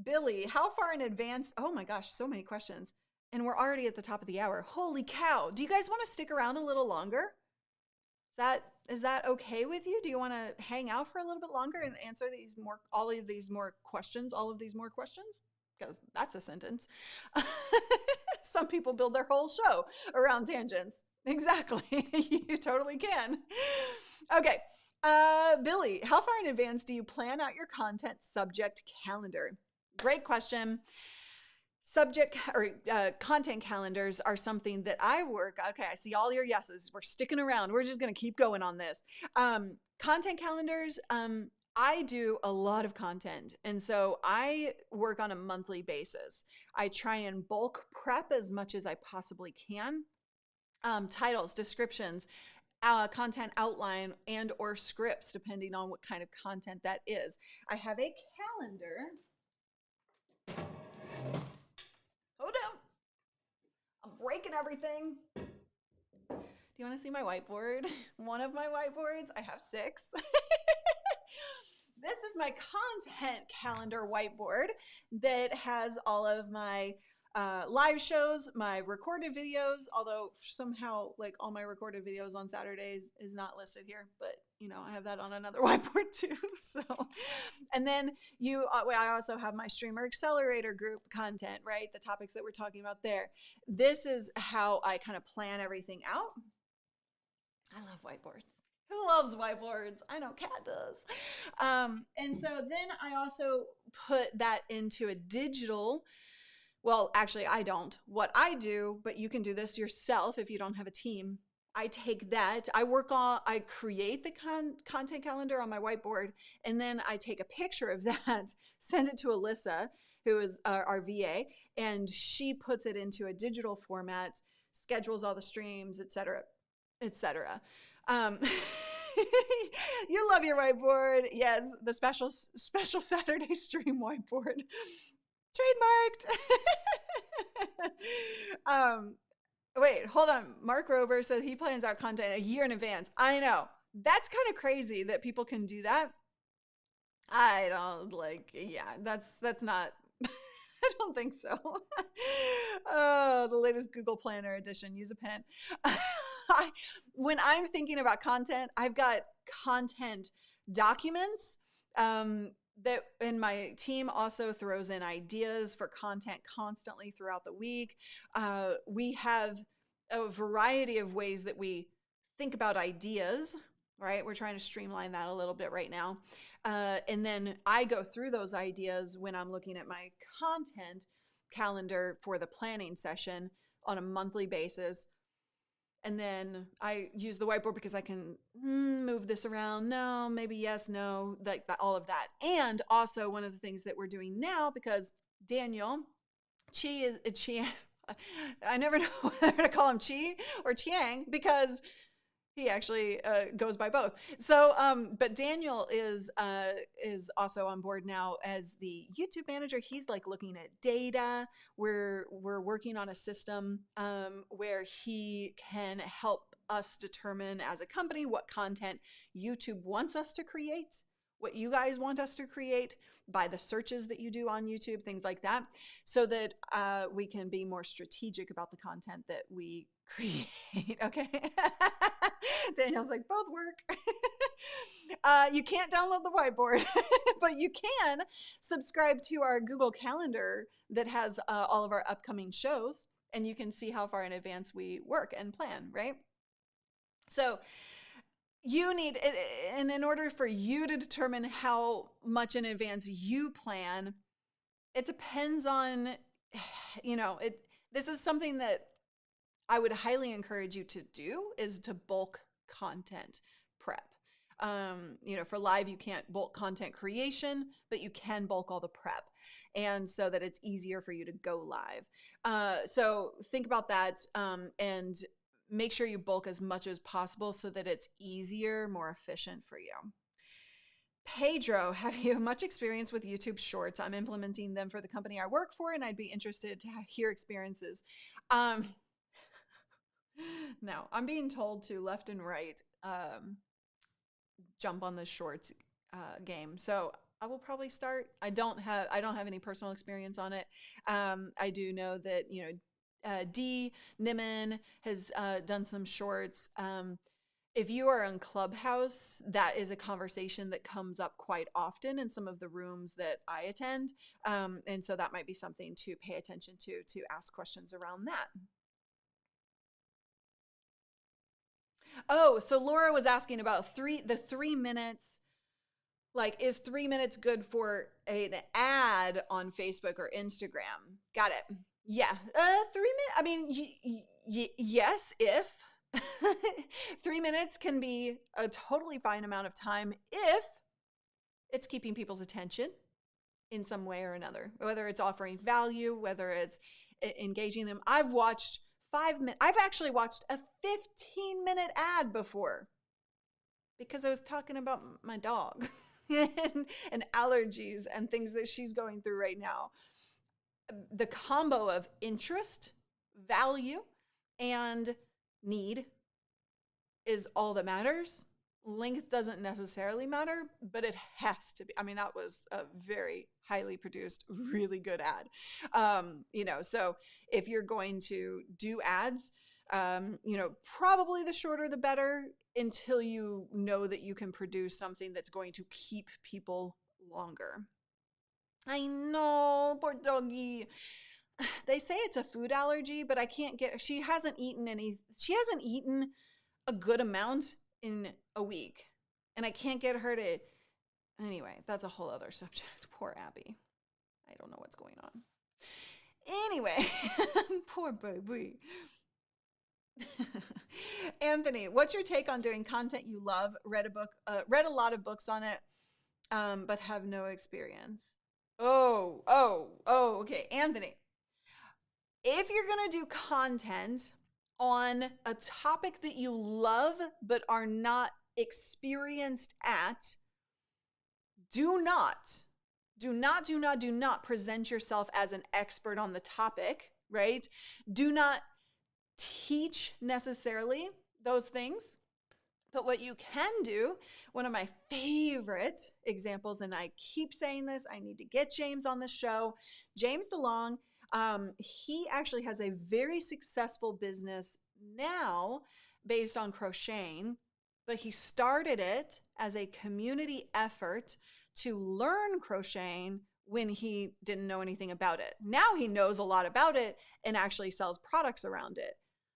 Billy, how far in advance? Oh my gosh, so many questions. And we're already at the top of the hour. Holy cow. Do you guys want to stick around a little longer? Is that okay with you? Do you want to hang out for a little bit longer and answer all of these more questions? Because that's a sentence. Some people build their whole show around tangents. Exactly. You totally can. Okay. Billy, how far in advance do you plan out your content subject calendar? Great question. Subject or content calendars are something that I work. Okay, I see all your yeses. We're sticking around. We're just going to keep going on this. Content calendars, I do a lot of content. And so I work on a monthly basis. I try and bulk prep as much as I possibly can. Titles, descriptions, content outline, and or scripts, depending on what kind of content that is. I have a calendar. Hold on. I'm breaking everything. Do you want to see my whiteboard? One of my whiteboards. I have 6. This is my content calendar whiteboard that has all of my live shows, my recorded videos, although somehow like all my recorded videos on Saturdays is not listed here, but I have that on another whiteboard too. So, and then I also have my Streamer Accelerator group content, right? The topics that we're talking about there. This is how I kind of plan everything out. I love whiteboards. Who loves whiteboards? I know Kat does. And so then I also put that into a digital. Well, actually, I don't. What I do, but you can do this yourself if you don't have a team. I take that, I create the content calendar on my whiteboard, and then I take a picture of that, send it to Alyssa, who is our VA, and she puts it into a digital format, schedules all the streams, etc., etc. You love your whiteboard. Yes, the special Saturday stream whiteboard. Trademarked. Wait, hold on. Mark Rober said he plans out content a year in advance. I know. That's kind of crazy that people can do that. I don't that's not, I don't think so. Oh, the latest Google Planner edition. Use a pen. when I'm thinking about content, I've got content documents that, and my team also throws in ideas for content constantly throughout the week. We have a variety of ways that we think about ideas, right? We're trying to streamline that a little bit right now. And then I go through those ideas when I'm looking at my content calendar for the planning session on a monthly basis. And then I use the whiteboard because I can move this around. No, maybe yes, no, like that, all of that. And also one of the things that we're doing now, because Daniel, Chi, I never know whether to call him Chi or Chiang because he actually goes by both. So, but Daniel is also on board now as the YouTube manager. He's like looking at data. We're working on a system where he can help us determine as a company what content YouTube wants us to create, what you guys want us to create by the searches that you do on YouTube, things like that, so that we can be more strategic about the content that we create. Okay. Daniel's like, both work. You can't download the whiteboard, but you can subscribe to our Google Calendar that has all of our upcoming shows, and you can see how far in advance we work and plan, right? So you need, and in order for you to determine how much in advance you plan, it depends on, this is something that I would highly encourage you to do, is to bulk content prep. For live, you can't bulk content creation, but you can bulk all the prep. And so that it's easier for you to go live. So think about that and make sure you bulk as much as possible so that it's easier, more efficient for you. Pedro, have you much experience with YouTube Shorts? I'm implementing them for the company I work for, and I'd be interested to hear experiences. No, I'm being told to left and right jump on the Shorts game. So I will probably start. I don't have any personal experience on it. I do know that Dee Nimmin has done some Shorts. If you are in Clubhouse, that is a conversation that comes up quite often in some of the rooms that I attend. And so that might be something to pay attention to ask questions around that. Oh, so Laura was asking about the 3 minutes. Like, is 3 minutes good for an ad on Facebook or Instagram? Got it. Yeah. 3 minutes. I mean, yes, if 3 minutes can be a totally fine amount of time if it's keeping people's attention in some way or another, whether it's offering value, whether it's engaging them. I've actually watched a 15-minute ad before because I was talking about my dog and allergies and things that she's going through right now. The combo of interest, value, and need is all that matters. Length doesn't necessarily matter, but it has to be. I mean, that was a very highly produced, really good ad. So if you're going to do ads, probably the shorter the better, until you know that you can produce something that's going to keep people longer. I know, poor doggy. They say it's a food allergy, but she hasn't eaten a good amount in a week, and I can't get her to. Anyway, that's a whole other subject. Poor Abby. I don't know what's going on. Anyway, poor baby. Anthony, what's your take on doing content you love? Read a lot of books on it, but have no experience. Okay, Anthony. If you're gonna do content on a topic that you love but are not experienced at, do not present yourself as an expert on the topic, right? Do not teach necessarily those things. But what you can do, one of my favorite examples, and I keep saying this, I need to get James on the show. James DeLong, he actually has a very successful business now based on crocheting, but he started it as a community effort to learn crocheting when he didn't know anything about it. Now he knows a lot about it and actually sells products around it.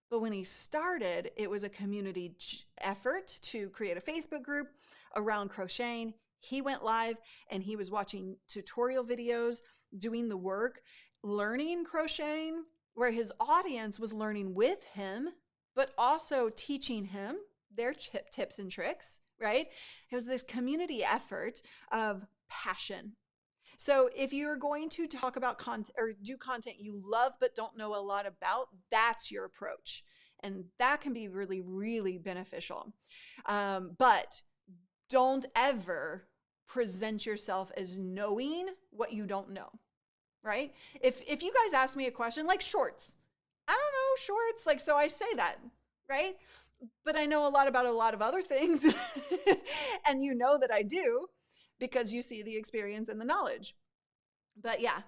But when he started, it was a community effort to create a Facebook group around crocheting. He went live and he was watching tutorial videos, doing the work, learning crocheting, where his audience was learning with him, but also teaching him their tips and tricks, right? It was this community effort of passion. So if you're going to talk about content or do content you love but don't know a lot about, that's your approach. And that can be really, really beneficial. But don't ever present yourself as knowing what you don't know, right? If you guys ask me a question like shorts, I don't know shorts, like, so I say that, right? But I know a lot about a lot of other things. And you know that I do because you see the experience and the knowledge. But yeah.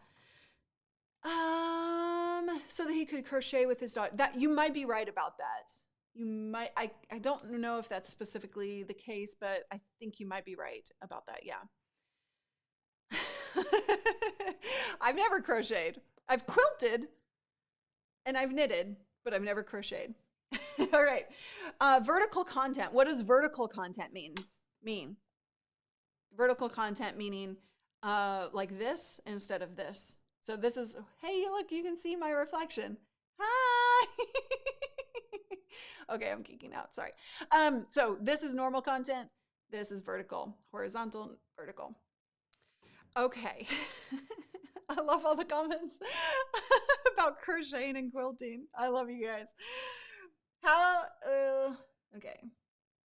So that he could crochet with his daughter. That you might be right about that. You might, I don't know if that's specifically the case, but I think you might be right about that. Yeah. I've never crocheted. I've quilted and I've knitted, but I've never crocheted. All right. Vertical content. What does vertical content mean? Vertical content meaning like this instead of this. So this is, hey, look, you can see my reflection. Hi. Okay, I'm geeking out. Sorry. So this is normal content. This is vertical, horizontal, vertical. Okay. I love all the comments about crocheting and quilting. I love you guys. Okay.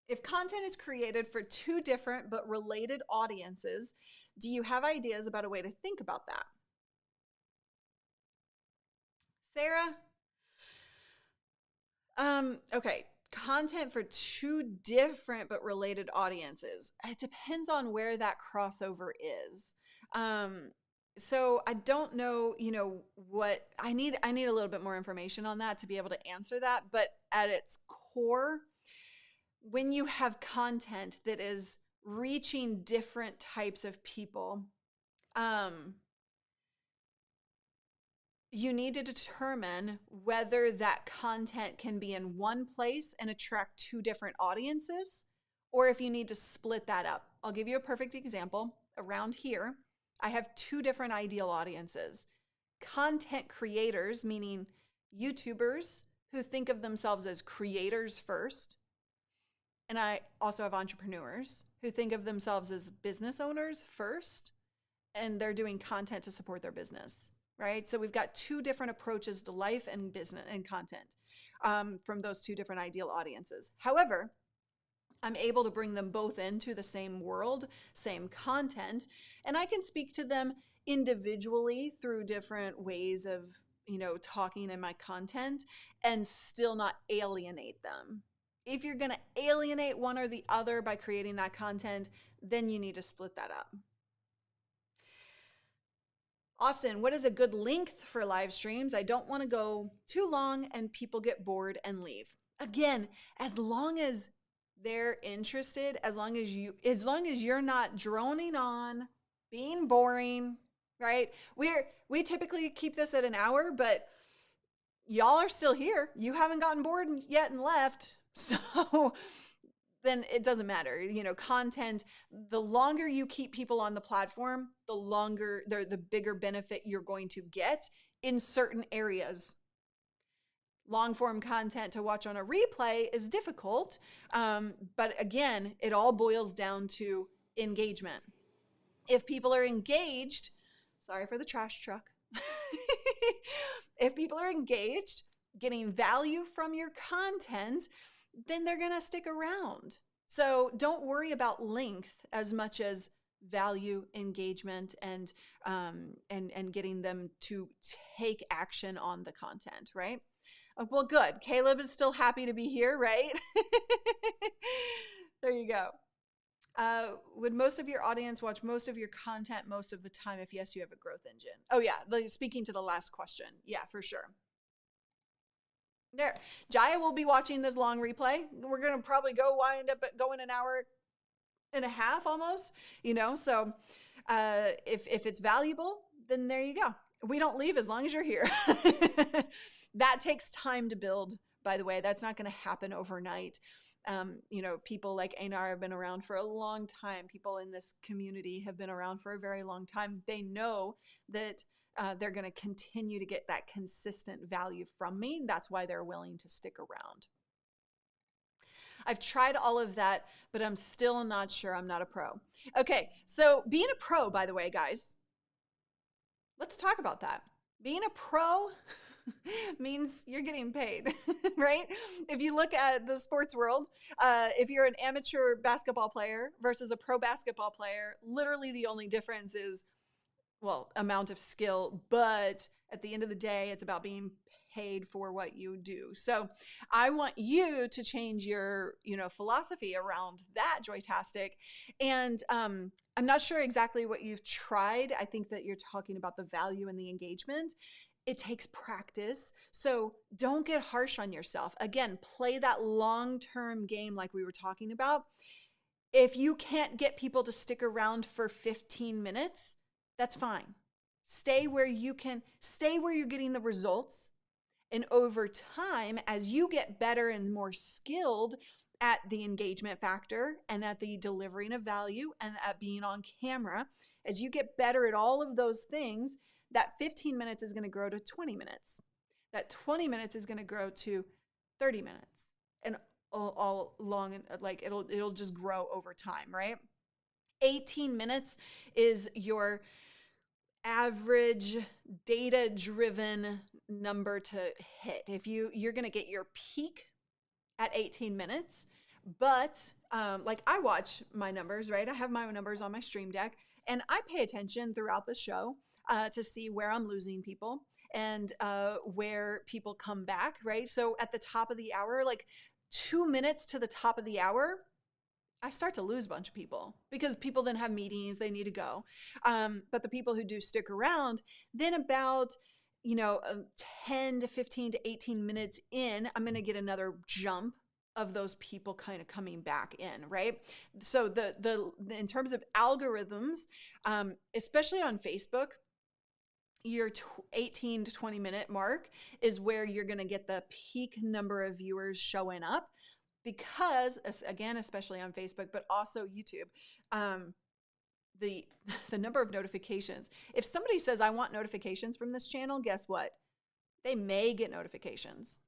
If content is created for two different but related audiences, do you have ideas about a way to think about that? Sarah? Okay. Content for two different but related audiences. It depends on where that crossover is. So I don't know, what I need a little bit more information on that to be able to answer that. But at its core, when you have content that is reaching different types of people, you need to determine whether that content can be in one place and attract two different audiences, or if you need to split that up. I'll give you a perfect example. Around here, I have two different ideal audiences. Content creators, meaning YouTubers who think of themselves as creators first. And I also have entrepreneurs who think of themselves as business owners first, and they're doing content to support their business. Right? So we've got two different approaches to life and business and content from those two different ideal audiences. However, I'm able to bring them both into the same world, same content, and I can speak to them individually through different ways of, talking in my content and still not alienate them. If you're going to alienate one or the other by creating that content, then you need to split that up. Austin, what is a good length for live streams? I don't want to go too long and people get bored and leave. Again, as long as they're interested, as long as you're not droning on, being boring, right? We typically keep this at an hour, but y'all are still here. You haven't gotten bored yet and left. So then it doesn't matter. Content, the longer you keep people on the platform, the bigger benefit you're going to get in certain areas. Long form content to watch on a replay is difficult. But again, it all boils down to engagement. If people are engaged, sorry for the trash truck. If people are engaged, getting value from your content, then they're going to stick around. So don't worry about length as much as value, engagement, and getting them to take action on the content, right? Well, good. Caleb is still happy to be here, right? There you go. Would most of your audience watch most of your content most of the time? If yes, you have a growth engine. Oh yeah, speaking to the last question. Yeah, for sure. There, Jaya will be watching this long replay. We're going to probably wind up going an hour and a half almost, so if it's valuable, then there you go. We don't leave as long as you're here. That takes time to build, by the way. That's not going to happen overnight. People like Einar have been around for a long time. People in this community have been around for a very long time. They know that they're going to continue to get that consistent value from me. That's why they're willing to stick around. I've tried all of that, but I'm still not sure. I'm not a pro. Okay, so being a pro, by the way, guys, let's talk about that. Being a pro means you're getting paid, right? If you look at the sports world, if you're an amateur basketball player versus a pro basketball player, literally the only difference is, amount of skill, but at the end of the day, it's about being paid for what you do. So I want you to change your, philosophy around that, Joytastic. And I'm not sure exactly what you've tried. I think that you're talking about the value and the engagement. It takes practice. So don't get harsh on yourself. Again, play that long-term game like we were talking about. If you can't get people to stick around for 15 minutes, that's fine. Stay where you can, stay where you're getting the results. And over time, as you get better and more skilled at the engagement factor and at the delivering of value and at being on camera, as you get better at all of those things, that 15 minutes is going to grow to 20 minutes. That 20 minutes is going to grow to 30 minutes. And all long, and like it'll just grow over time, right? 18 minutes is your average data-driven number to hit. If you're going to get your peak at 18 minutes, but like I watch my numbers, right? I have my numbers on my Stream Deck, and I pay attention throughout the show to see where I'm losing people and where people come back, right? So at the top of the hour, like 2 minutes to the top of the hour, I start to lose a bunch of people because people then have meetings, they need to go. But the people who do stick around, then about 10 to 15 to 18 minutes in, I'm going to get another jump of those people kind of coming back in, right? So the in terms of algorithms, especially on Facebook, your 18 to 20 minute mark is where you're going to get the peak number of viewers showing up. Because, again, especially on Facebook, but also YouTube, the number of notifications. If somebody says, I want notifications from this channel, guess what? They may get notifications.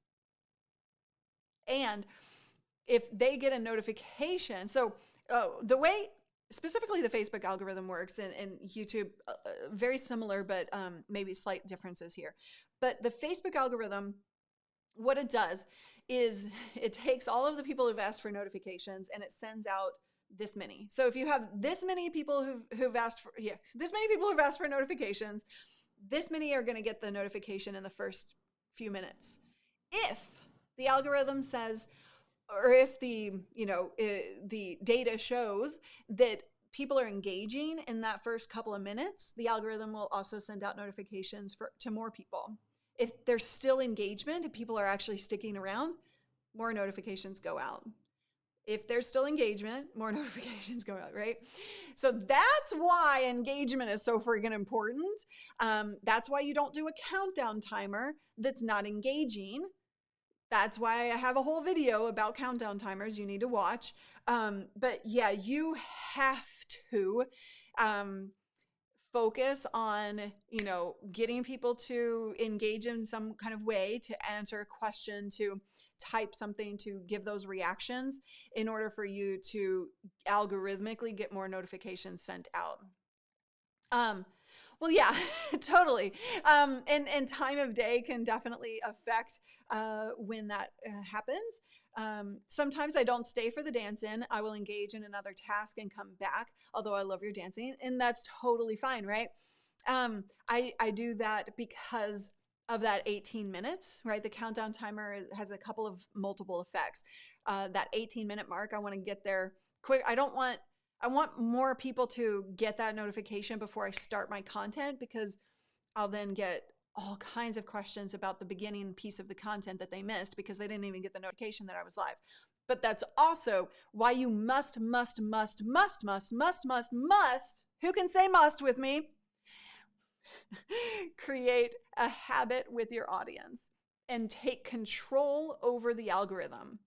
And if they get a notification, so the way specifically the Facebook algorithm works and YouTube, very similar, but maybe slight differences here. But the Facebook algorithm, what it does is it takes all of the people who've asked for notifications and it sends out this many. So if you have this many people who've asked for, this many people who've asked for notifications, this many are going to get the notification in the first few minutes. If the algorithm says, or if the data shows that people are engaging in that first couple of minutes, the algorithm will also send out notifications to more people. If there's still engagement, if people are actually sticking around, more notifications go out. If there's still engagement, more notifications go out, right? So that's why engagement is so friggin' important. That's why you don't do a countdown timer that's not engaging. That's why I have a whole video about countdown timers you need to watch. But yeah, you have to focus on, getting people to engage in some kind of way, to answer a question, to type something, to give those reactions in order for you to algorithmically get more notifications sent out. Well, yeah, totally. And time of day can definitely affect when that happens. Sometimes I don't stay for the dance-in. I will engage in another task and come back, although I love your dancing, and that's totally fine, right? I do that because of that 18 minutes, right? The countdown timer has a couple of multiple effects. That 18-minute mark, I want to get there quick. I want more people to get that notification before I start my content, because I'll then get all kinds of questions about the beginning piece of the content that they missed because they didn't even get the notification that I was live. But that's also why you must, who can say must with me? Create a habit with your audience and take control over the algorithm.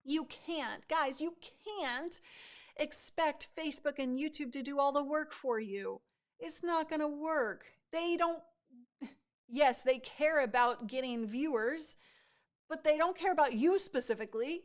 You can't, guys, you can't expect Facebook and YouTube to do all the work for you. It's not going to work. They don't, yes, they care about getting viewers, but they don't care about you specifically.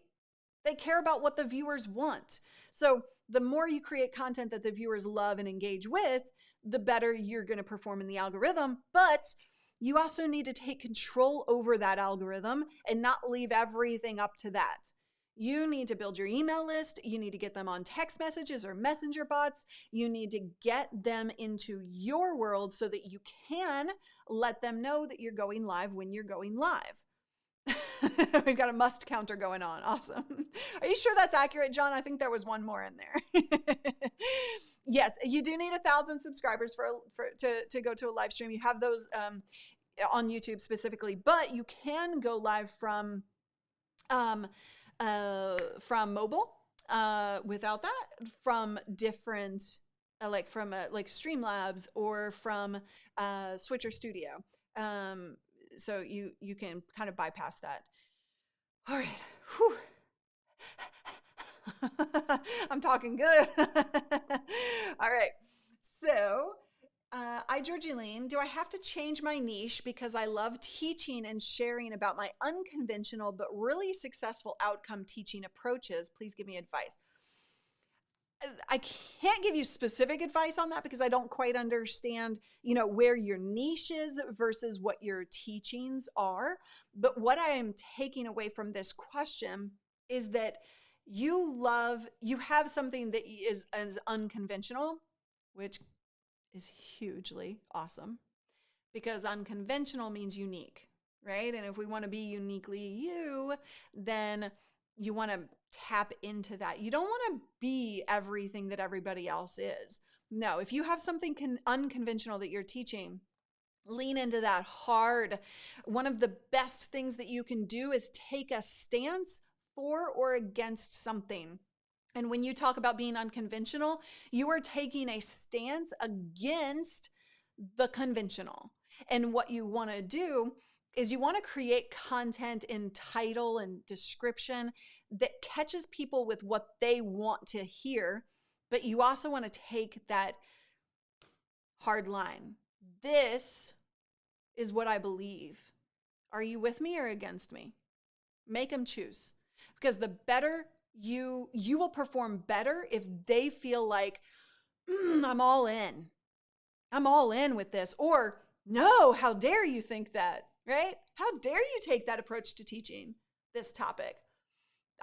They care about what the viewers want. So the more you create content that the viewers love and engage with, the better you're going to perform in the algorithm. But you also need to take control over that algorithm and not leave everything up to that. You need to build your email list. You need to get them on text messages or messenger bots. You need to get them into your world so that you can let them know that you're going live when you're going live. We've got a must counter going on. Awesome. Are you sure that's accurate, John? I think there was one more in there. Yes, you do need 1,000 subscribers to go to a live stream. You have those on YouTube specifically, but you can go live from mobile without that, from different like Streamlabs or from Switcher Studio. So you can kind of bypass that. All right. Whew. I'm talking good. All right. So, Georgie Lane, do I have to change my niche because I love teaching and sharing about my unconventional but really successful outcome teaching approaches? Please give me advice. I can't give you specific advice on that because I don't quite understand, where your niche is versus what your teachings are. But what I am taking away from this question is that you have something that is unconventional, which is hugely awesome because unconventional means unique, right? And if we want to be uniquely you, then you want to tap into that. You don't want to be everything that everybody else is. No, if you have something unconventional that you're teaching, lean into that hard. One of the best things that you can do is take a stance for or against something. And when you talk about being unconventional, you are taking a stance against the conventional. And what you want to do is you want to create content in title and description that catches people with what they want to hear, but you also want to take that hard line. This is what I believe. Are you with me or against me? Make them choose. Because the better you will perform better if they feel like, I'm all in. I'm all in with this. Or, no, how dare you think that, right? How dare you take that approach to teaching this topic?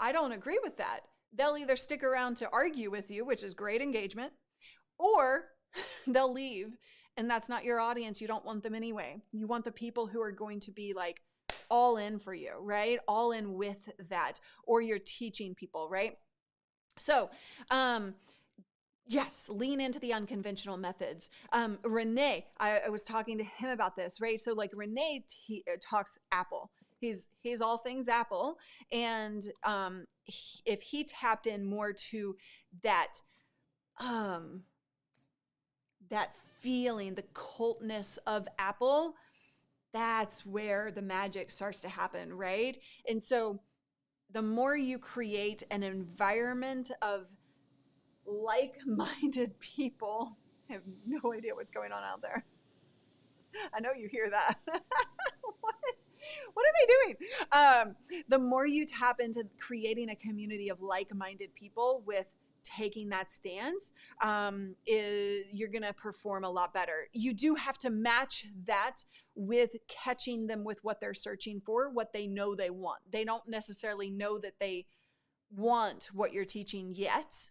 I don't agree with that. They'll either stick around to argue with you, which is great engagement, or they'll leave, and that's not your audience. You don't want them anyway. You want the people who are going to be like all in for you, right? All in with that, or you're teaching people, right? So, yes, lean into the unconventional methods. Renee, I was talking to him about this, right? So like Renee talks Apple. He's all things Apple. And if he tapped in more to that, that feeling, the cultness of Apple, that's where the magic starts to happen, right? And so the more you create an environment of like-minded people, I have no idea what's going on out there. I know you hear that. What are they doing? The more you tap into creating a community of like-minded people with taking that stance, you're going to perform a lot better. You do have to match that with catching them with what they're searching for, what they know they want. They don't necessarily know that they want what you're teaching yet.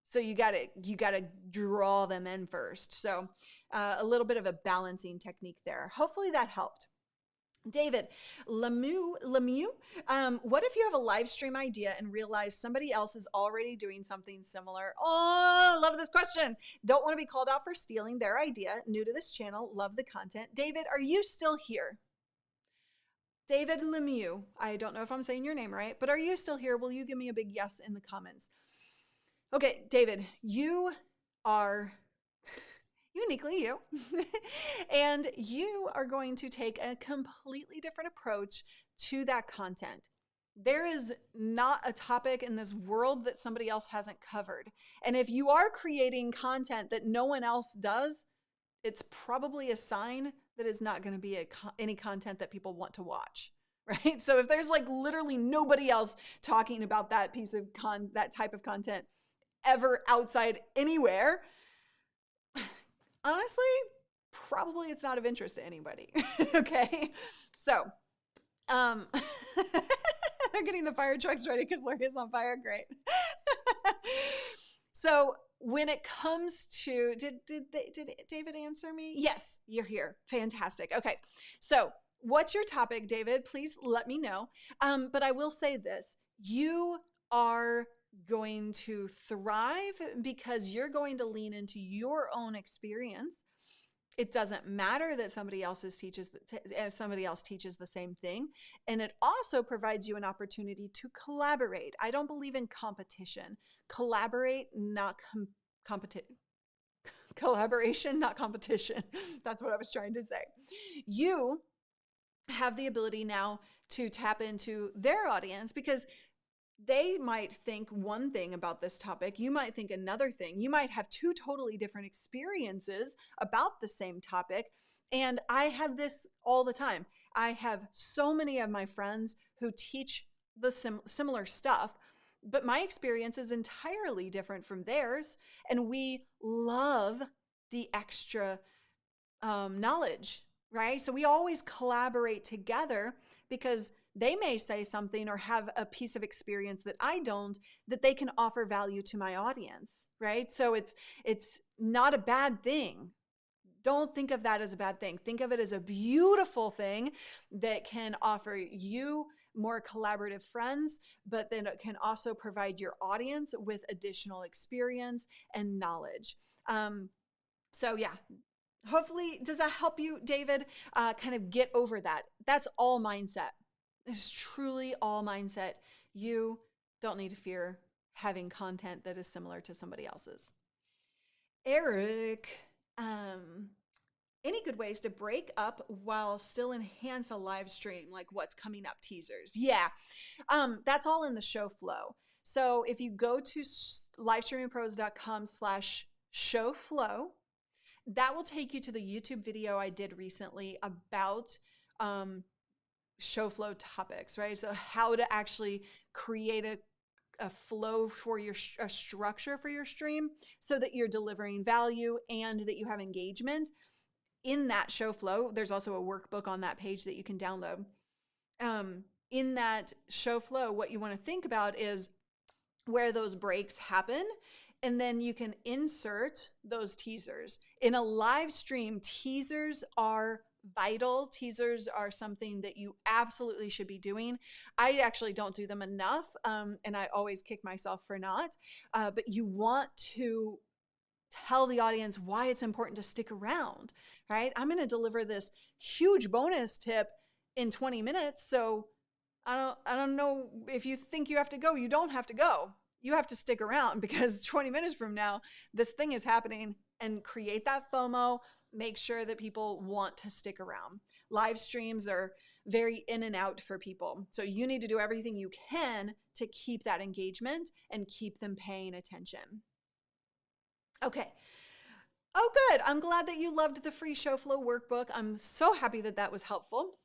So you got to draw them in first. So a little bit of a balancing technique there. Hopefully that helped. David Lemieux, what if you have a live stream idea and realize somebody else is already doing something similar? Oh, love this question. Don't want to be called out for stealing their idea. New to this channel, love the content. David, are you still here? David Lemieux, I don't know if I'm saying your name right, but are you still here? Will you give me a big yes in the comments? Okay, David, you are uniquely you. And you are going to take a completely different approach to that content. There is not a topic in this world that somebody else hasn't covered. And if you are creating content that no one else does, it's probably a sign that is not going to be any content that people want to watch. Right? So if there's like literally nobody else talking about that piece of that type of content ever outside anywhere, honestly, probably it's not of interest to anybody. Okay. So, they're getting the fire trucks ready because Lori's on fire. Great. So when it comes to, did David answer me? Yes, you're here. Fantastic. Okay. So what's your topic, David? Please let me know. But I will say this, you are going to thrive because you're going to lean into your own experience. It doesn't matter that somebody else teaches the same thing. And it also provides you an opportunity to collaborate. I don't believe in competition. Collaborate, not competition. Collaboration, not competition. That's what I was trying to say. You have the ability now to tap into their audience because they might think one thing about this topic. You might think another thing. You might have two totally different experiences about the same topic. And I have this all the time. I have so many of my friends who teach the similar stuff, but my experience is entirely different from theirs. And we love the extra knowledge, right? So we always collaborate together because they may say something or have a piece of experience that I don't, that they can offer value to my audience, right? So it's not a bad thing. Don't think of that as a bad thing. Think of it as a beautiful thing that can offer you more collaborative friends, but then it can also provide your audience with additional experience and knowledge. So yeah, hopefully, does that help you, David, kind of get over that? That's all mindset. It's truly all mindset. You don't need to fear having content that is similar to somebody else's. Eric, any good ways to break up while still enhance a live stream, like what's coming up teasers? Yeah, that's all in the show flow. So if you go to livestreamingpros.com/show flow, that will take you to the YouTube video I did recently about show flow topics, right? So how to actually create a flow for a structure for your stream so that you're delivering value and that you have engagement in that show flow. There's also a workbook on that page that you can download. In that show flow, what you want to think about is where those breaks happen. And then you can insert those teasers. In a live stream, teasers are vital. Teasers are something that you absolutely should be doing. I actually don't do them enough, and I always kick myself for not. But you want to tell the audience why it's important to stick around, right? I'm going to deliver this huge bonus tip in 20 minutes. So I don't know if you think you have to go, you don't have to go. You have to stick around because 20 minutes from now, this thing is happening, and create that FOMO. Make sure that people want to stick around. Live streams are very in and out for people. So you need to do everything you can to keep that engagement and keep them paying attention. Okay. Oh, good. I'm glad that you loved the free show flow workbook. I'm so happy that that was helpful.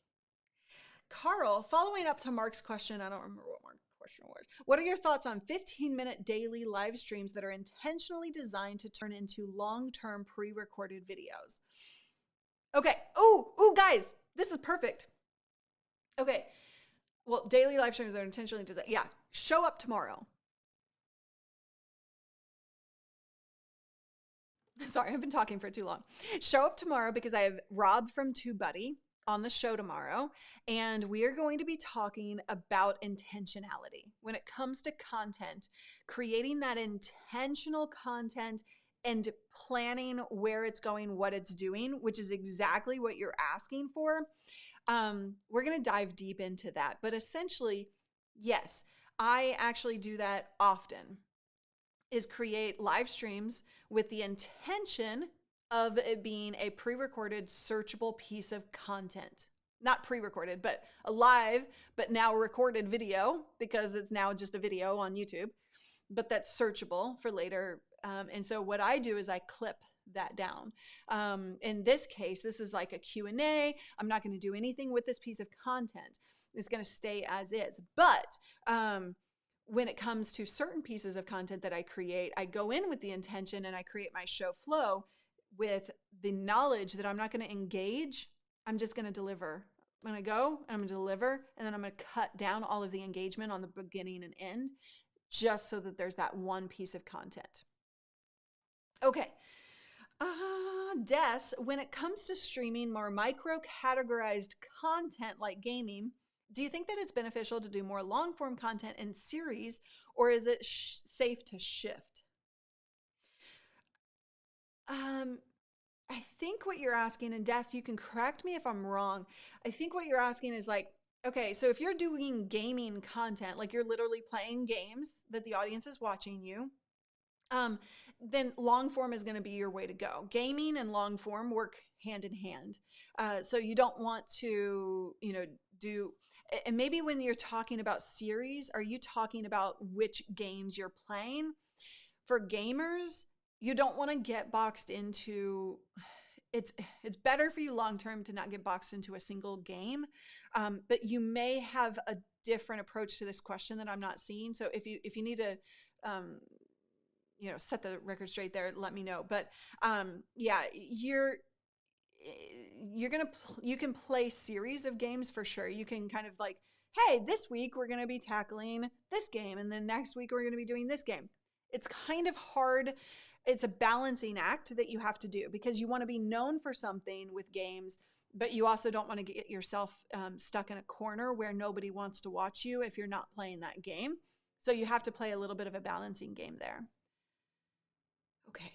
Carl, following up to Mark's question, I don't remember what Mark's question was. What are your thoughts on 15-minute daily live streams that are intentionally designed to turn into long-term pre-recorded videos? Okay. Oh, guys, this is perfect. Okay. Well, daily live streams that are intentionally designed. Yeah. Show up tomorrow. Sorry, I've been talking for too long. Show up tomorrow because I have Rob from TubeBuddy on the show tomorrow, and we are going to be talking about intentionality. When it comes to content, creating that intentional content and planning where it's going, what it's doing, which is exactly what you're asking for. We're going to dive deep into that. But essentially, yes, I actually do that often, is create live streams with the intention of it being a pre-recorded searchable piece of content. Not pre-recorded, but a live, but now recorded video, because it's now just a video on YouTube, but that's searchable for later. And so what I do is I clip that down. In this case, this is like a Q&A. I'm not going to do anything with this piece of content. It's going to stay as is. But when it comes to certain pieces of content that I create, I go in with the intention and I create my show flow with the knowledge that I'm not going to engage. I'm just going to deliver. I'm going to go and I'm going to deliver, and then I'm going to cut down all of the engagement on the beginning and end, just so that there's that one piece of content. Okay. Des, when it comes to streaming more micro-categorized content like gaming, do you think that it's beneficial to do more long-form content in series, or is it safe to shift? I think what you're asking, and Des, you can correct me if I'm wrong. I think what you're asking is like, okay, so if you're doing gaming content, like you're literally playing games that the audience is watching you, then long form is going to be your way to go. Gaming and long form work hand in hand. So you don't want to, do, and maybe when you're talking about series, are you talking about which games you're playing? For gamers, you don't want to get boxed into, it's better for you long-term to not get boxed into a single game. But you may have a different approach to this question that I'm not seeing. So if you need to, set the record straight there, let me know. But yeah, you can play series of games for sure. You can kind of like, hey, this week we're going to be tackling this game, and then next week we're going to be doing this game. It's kind of hard. It's a balancing act that you have to do, because you want to be known for something with games, but you also don't want to get yourself stuck in a corner where nobody wants to watch you if you're not playing that game. So you have to play a little bit of a balancing game there. Okay.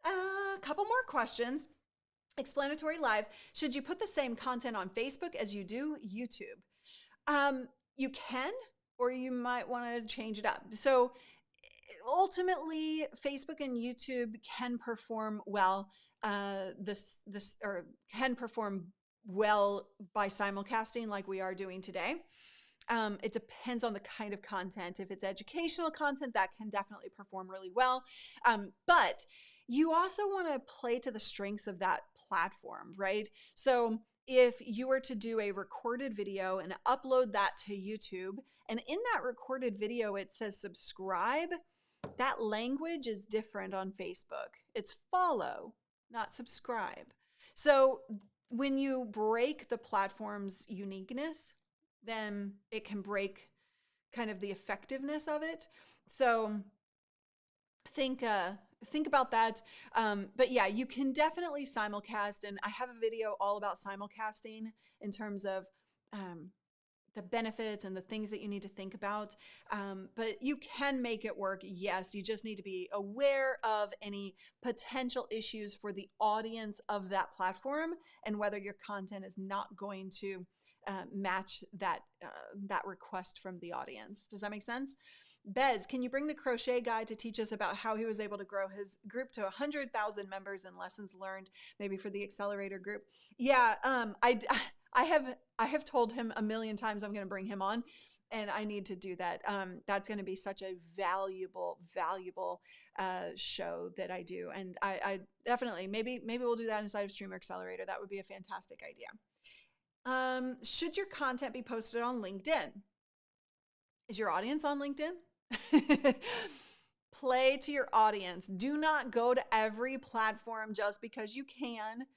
A couple more questions. Explanatory Live. Should you put the same content on Facebook as you do YouTube? You can, or you might want to change it up. So ultimately, Facebook and YouTube can perform well. Can perform well by simulcasting like we are doing today. It depends on the kind of content. If it's educational content, that can definitely perform really well. But you also want to play to the strengths of that platform, right? So if you were to do a recorded video and upload that to YouTube, and in that recorded video it says subscribe, that language is different on Facebook. It's follow, not subscribe. So when you break the platform's uniqueness, then it can break kind of the effectiveness of it. So think about that. But yeah, you can definitely simulcast, and I have a video all about simulcasting in terms of the benefits and the things that you need to think about. But you can make it work. Yes, you just need to be aware of any potential issues for the audience of that platform, and whether your content is not going to match that request from the audience. Does that make sense? Bez, can you bring the crochet guy to teach us about how he was able to grow his group to 100,000 members and lessons learned, maybe for the accelerator group? Yeah, I have told him a million times I'm going to bring him on, and I need to do that. That's going to be such a valuable show that I do, and I definitely maybe we'll do that inside of Streamer Accelerator. That would be a fantastic idea. Should your content be posted on LinkedIn? Is your audience on LinkedIn? Play to your audience. Do not go to every platform just because you can.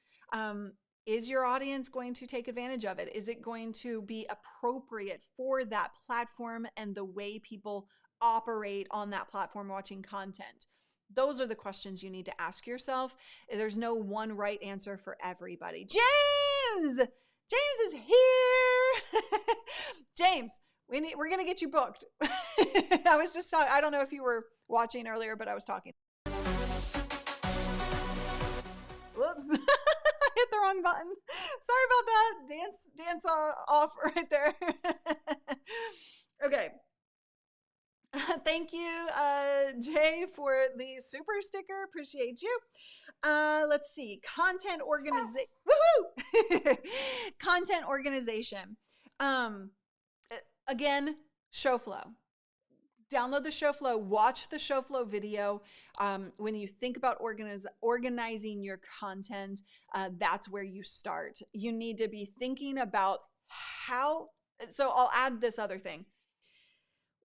Is your audience going to take advantage of it? Is it going to be appropriate for that platform and the way people operate on that platform watching content? Those are the questions you need to ask yourself. There's no one right answer for everybody. James. James is here. James, we're going to get you booked. I was just talking, I don't know if you were watching earlier, but I was talking. Whoops. I hit the wrong button. Sorry about that. Dance off right there. Okay. Thank you, Jay, for the super sticker. Appreciate you. Let's see. Content organization. Woohoo! Content organization. Again, ShowFlow. Download the ShowFlow. Watch the ShowFlow video. When you think about organizing your content, that's where you start. You need to be thinking about how. So I'll add this other thing.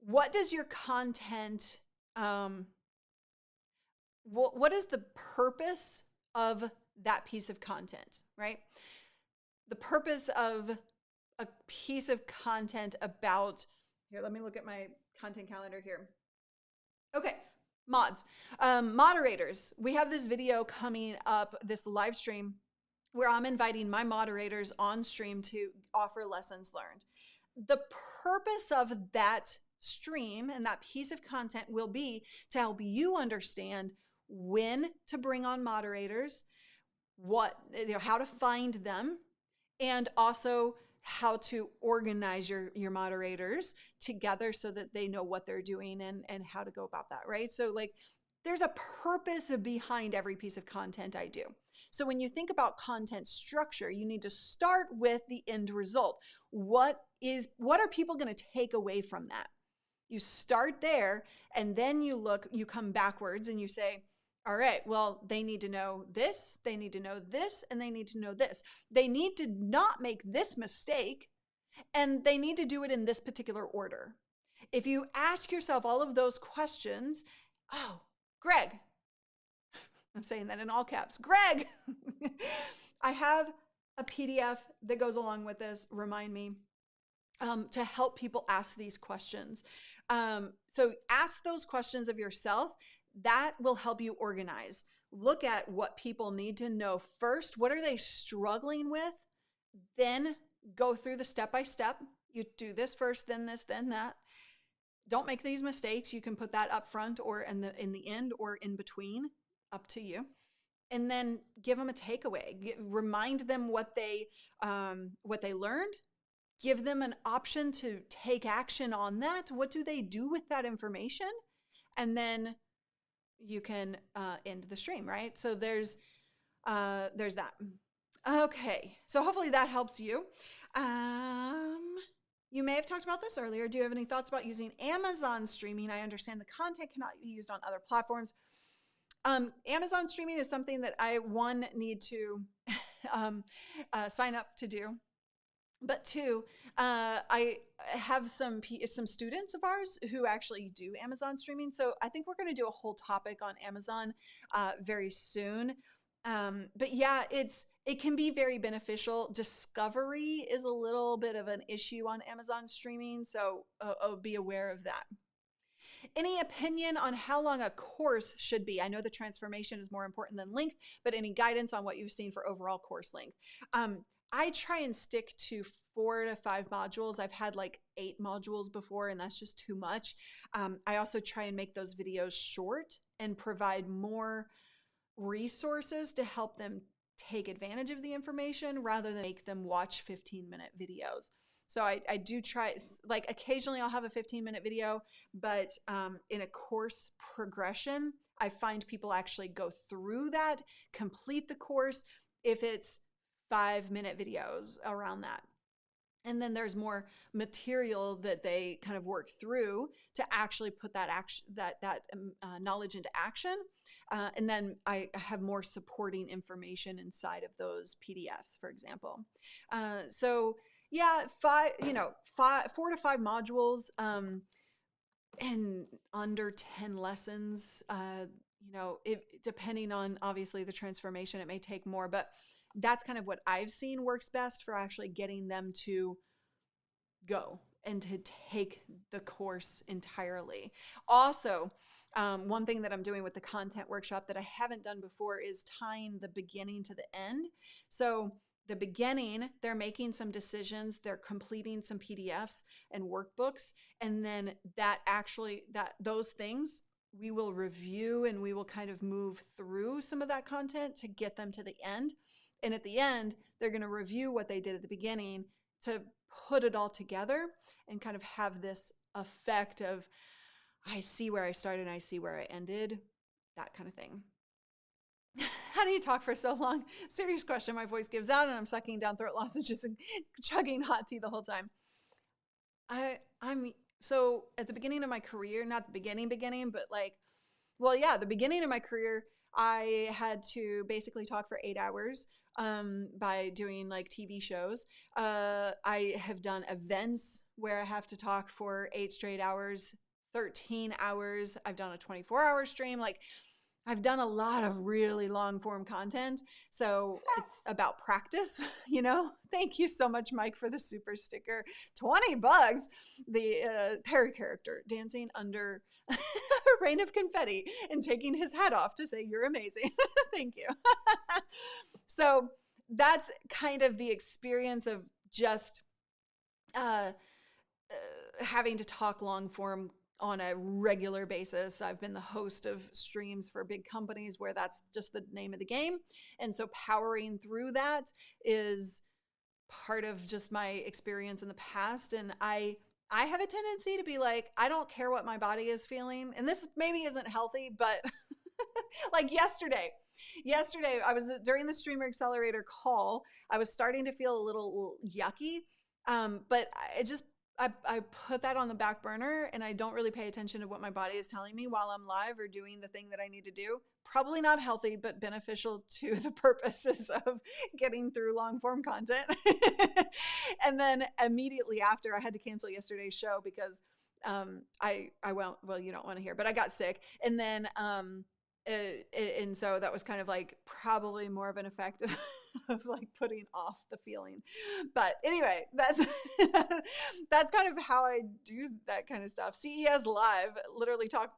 What does your content, what is the purpose of that piece of content, right? The purpose of a piece of content about, here, let me look at my content calendar here. Okay, mods. Moderators, we have this video coming up, this live stream, where I'm inviting my moderators on stream to offer lessons learned. The purpose of that stream and that piece of content will be to help you understand when to bring on moderators, how to find them, and also how to organize your moderators together so that they know what they're doing and how to go about that, right? So like there's a purpose behind every piece of content I do. So when you think about content structure, you need to start with the end result. What are people going to take away from that? You start there, and then you come backwards and you say, all right, well, they need to know this, they need to know this, and they need to know this. They need to not make this mistake, and they need to do it in this particular order. If you ask yourself all of those questions, oh, Greg, I'm saying that in all caps, Greg, I have a PDF that goes along with this, remind me, to help people ask these questions. So ask those questions of yourself. That will help you organize. Look at what people need to know first. What are they struggling with? Then go through the step-by-step. You do this first, then this, then that. Don't make these mistakes. You can put that up front or in the end or in between, up to you. And then give them a takeaway. Remind them what they learned. Give them an option to take action on that. What do they do with that information? And then you can end the stream, right? So there's that. Okay, so hopefully that helps you. You may have talked about this earlier. Do you have any thoughts about using Amazon streaming? I understand the content cannot be used on other platforms. Amazon streaming is something that I, one, need to sign up to do. But two, I have some students of ours who actually do Amazon streaming. So I think we're going to do a whole topic on Amazon very soon. But yeah, it can be very beneficial. Discovery is a little bit of an issue on Amazon streaming. So be aware of that. Any opinion on how long a course should be? I know the transformation is more important than length, but any guidance on what you've seen for overall course length? I try and stick to 4 to 5 modules. I've had like 8 modules before, and that's just too much. I also try and make those videos short and provide more resources to help them take advantage of the information rather than make them watch 15-minute videos. So I do try, like occasionally I'll have a 15-minute video, but in a course progression, I find people actually go through that, complete the course if it's 5-minute videos around that. And then there's more material that they kind of work through to actually put that knowledge into action. And then I have more supporting information inside of those PDFs, for example. So yeah, 4 to 5 modules, and under 10 lessons. Depending on obviously the transformation, it may take more, but that's kind of what I've seen works best for actually getting them to go and to take the course entirely. Also, one thing that I'm doing with the content workshop that I haven't done before is tying the beginning to the end. So the beginning, they're making some decisions, they're completing some PDFs and workbooks, and then those things we will review, and we will kind of move through some of that content to get them to the end. And at the end, they're going to review what they did at the beginning to put it all together and kind of have this effect of, I see where I started and I see where I ended, that kind of thing. How do you talk for so long? Serious question. My voice gives out and I'm sucking down throat lozenges and chugging hot tea the whole time. I'm so at the beginning of my career, not the beginning, but the beginning of my career, I had to basically talk for 8 hours by doing like TV shows. I have done events where I have to talk for 8 straight hours, 13 hours. I've done a 24-hour stream. Like, I've done a lot of really long form content. So it's about practice, you know? Thank you so much, Mike, for the super sticker. $20. The Perry character dancing under a rain of confetti and taking his hat off to say, "You're amazing." Thank you. So that's kind of the experience of just having to talk long form on a regular basis. I've been the host of streams for big companies where that's just the name of the game. And so powering through that is part of just my experience in the past. And I have a tendency to be like, I don't care what my body is feeling. And this maybe isn't healthy, but like yesterday, I was during the Streamer Accelerator call, I was starting to feel a little yucky. But I put that on the back burner, and I don't really pay attention to what my body is telling me while I'm live or doing the thing that I need to do. Probably not healthy, but beneficial to the purposes of getting through long form content. And then immediately after, I had to cancel yesterday's show because I won't, well, you don't want to hear, but I got sick. And then and so that was kind of like probably more of an effect of like putting off the feeling. But anyway, that's that's kind of how I do that kind of stuff. CES Live literally taught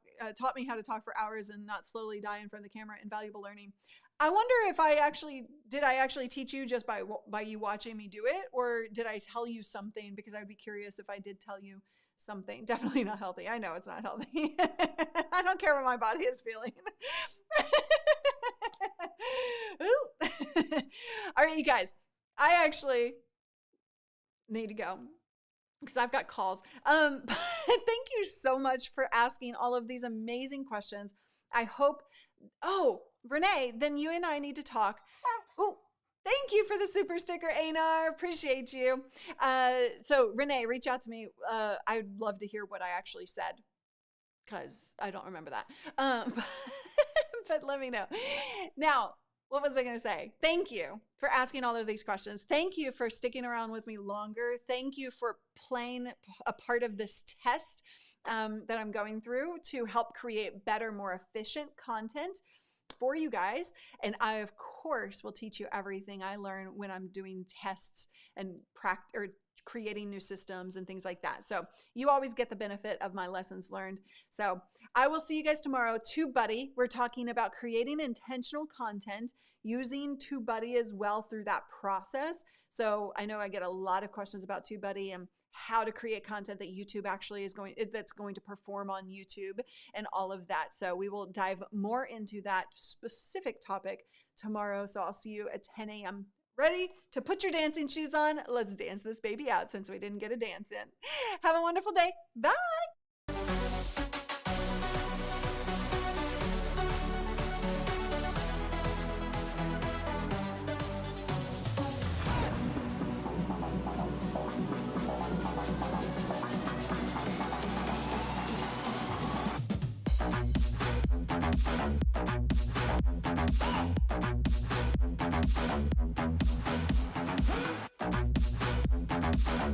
me how to talk for hours and not slowly die in front of the camera. Invaluable learning. I wonder if I actually teach you just by you watching me do it, or did I tell you something? Because I would be curious if I did tell you something. Definitely not healthy. I know it's not healthy. I don't care what my body is feeling. All right, you guys, I actually need to go because I've got calls. But thank you so much for asking all of these amazing questions. I hope, Renee, then you and I need to talk. Oh, thank you for the super sticker, Einar. Appreciate you. So Renee, reach out to me. I'd love to hear what I actually said because I don't remember that. But let me know. Now, what was I going to say? Thank you for asking all of these questions. Thank you for sticking around with me longer. Thank you for playing a part of this test that I'm going through to help create better, more efficient content for you guys. And I, of course, will teach you everything I learn when I'm doing tests and creating new systems and things like that. So you always get the benefit of my lessons learned. So I will see you guys tomorrow. TubeBuddy, we're talking about creating intentional content using TubeBuddy as well through that process. So I know I get a lot of questions about TubeBuddy and how to create content that YouTube actually that's going to perform on YouTube and all of that. So we will dive more into that specific topic tomorrow. So I'll see you at 10 a.m. Ready to put your dancing shoes on? Let's dance this baby out since we didn't get a dance in. Have a wonderful day. Bye.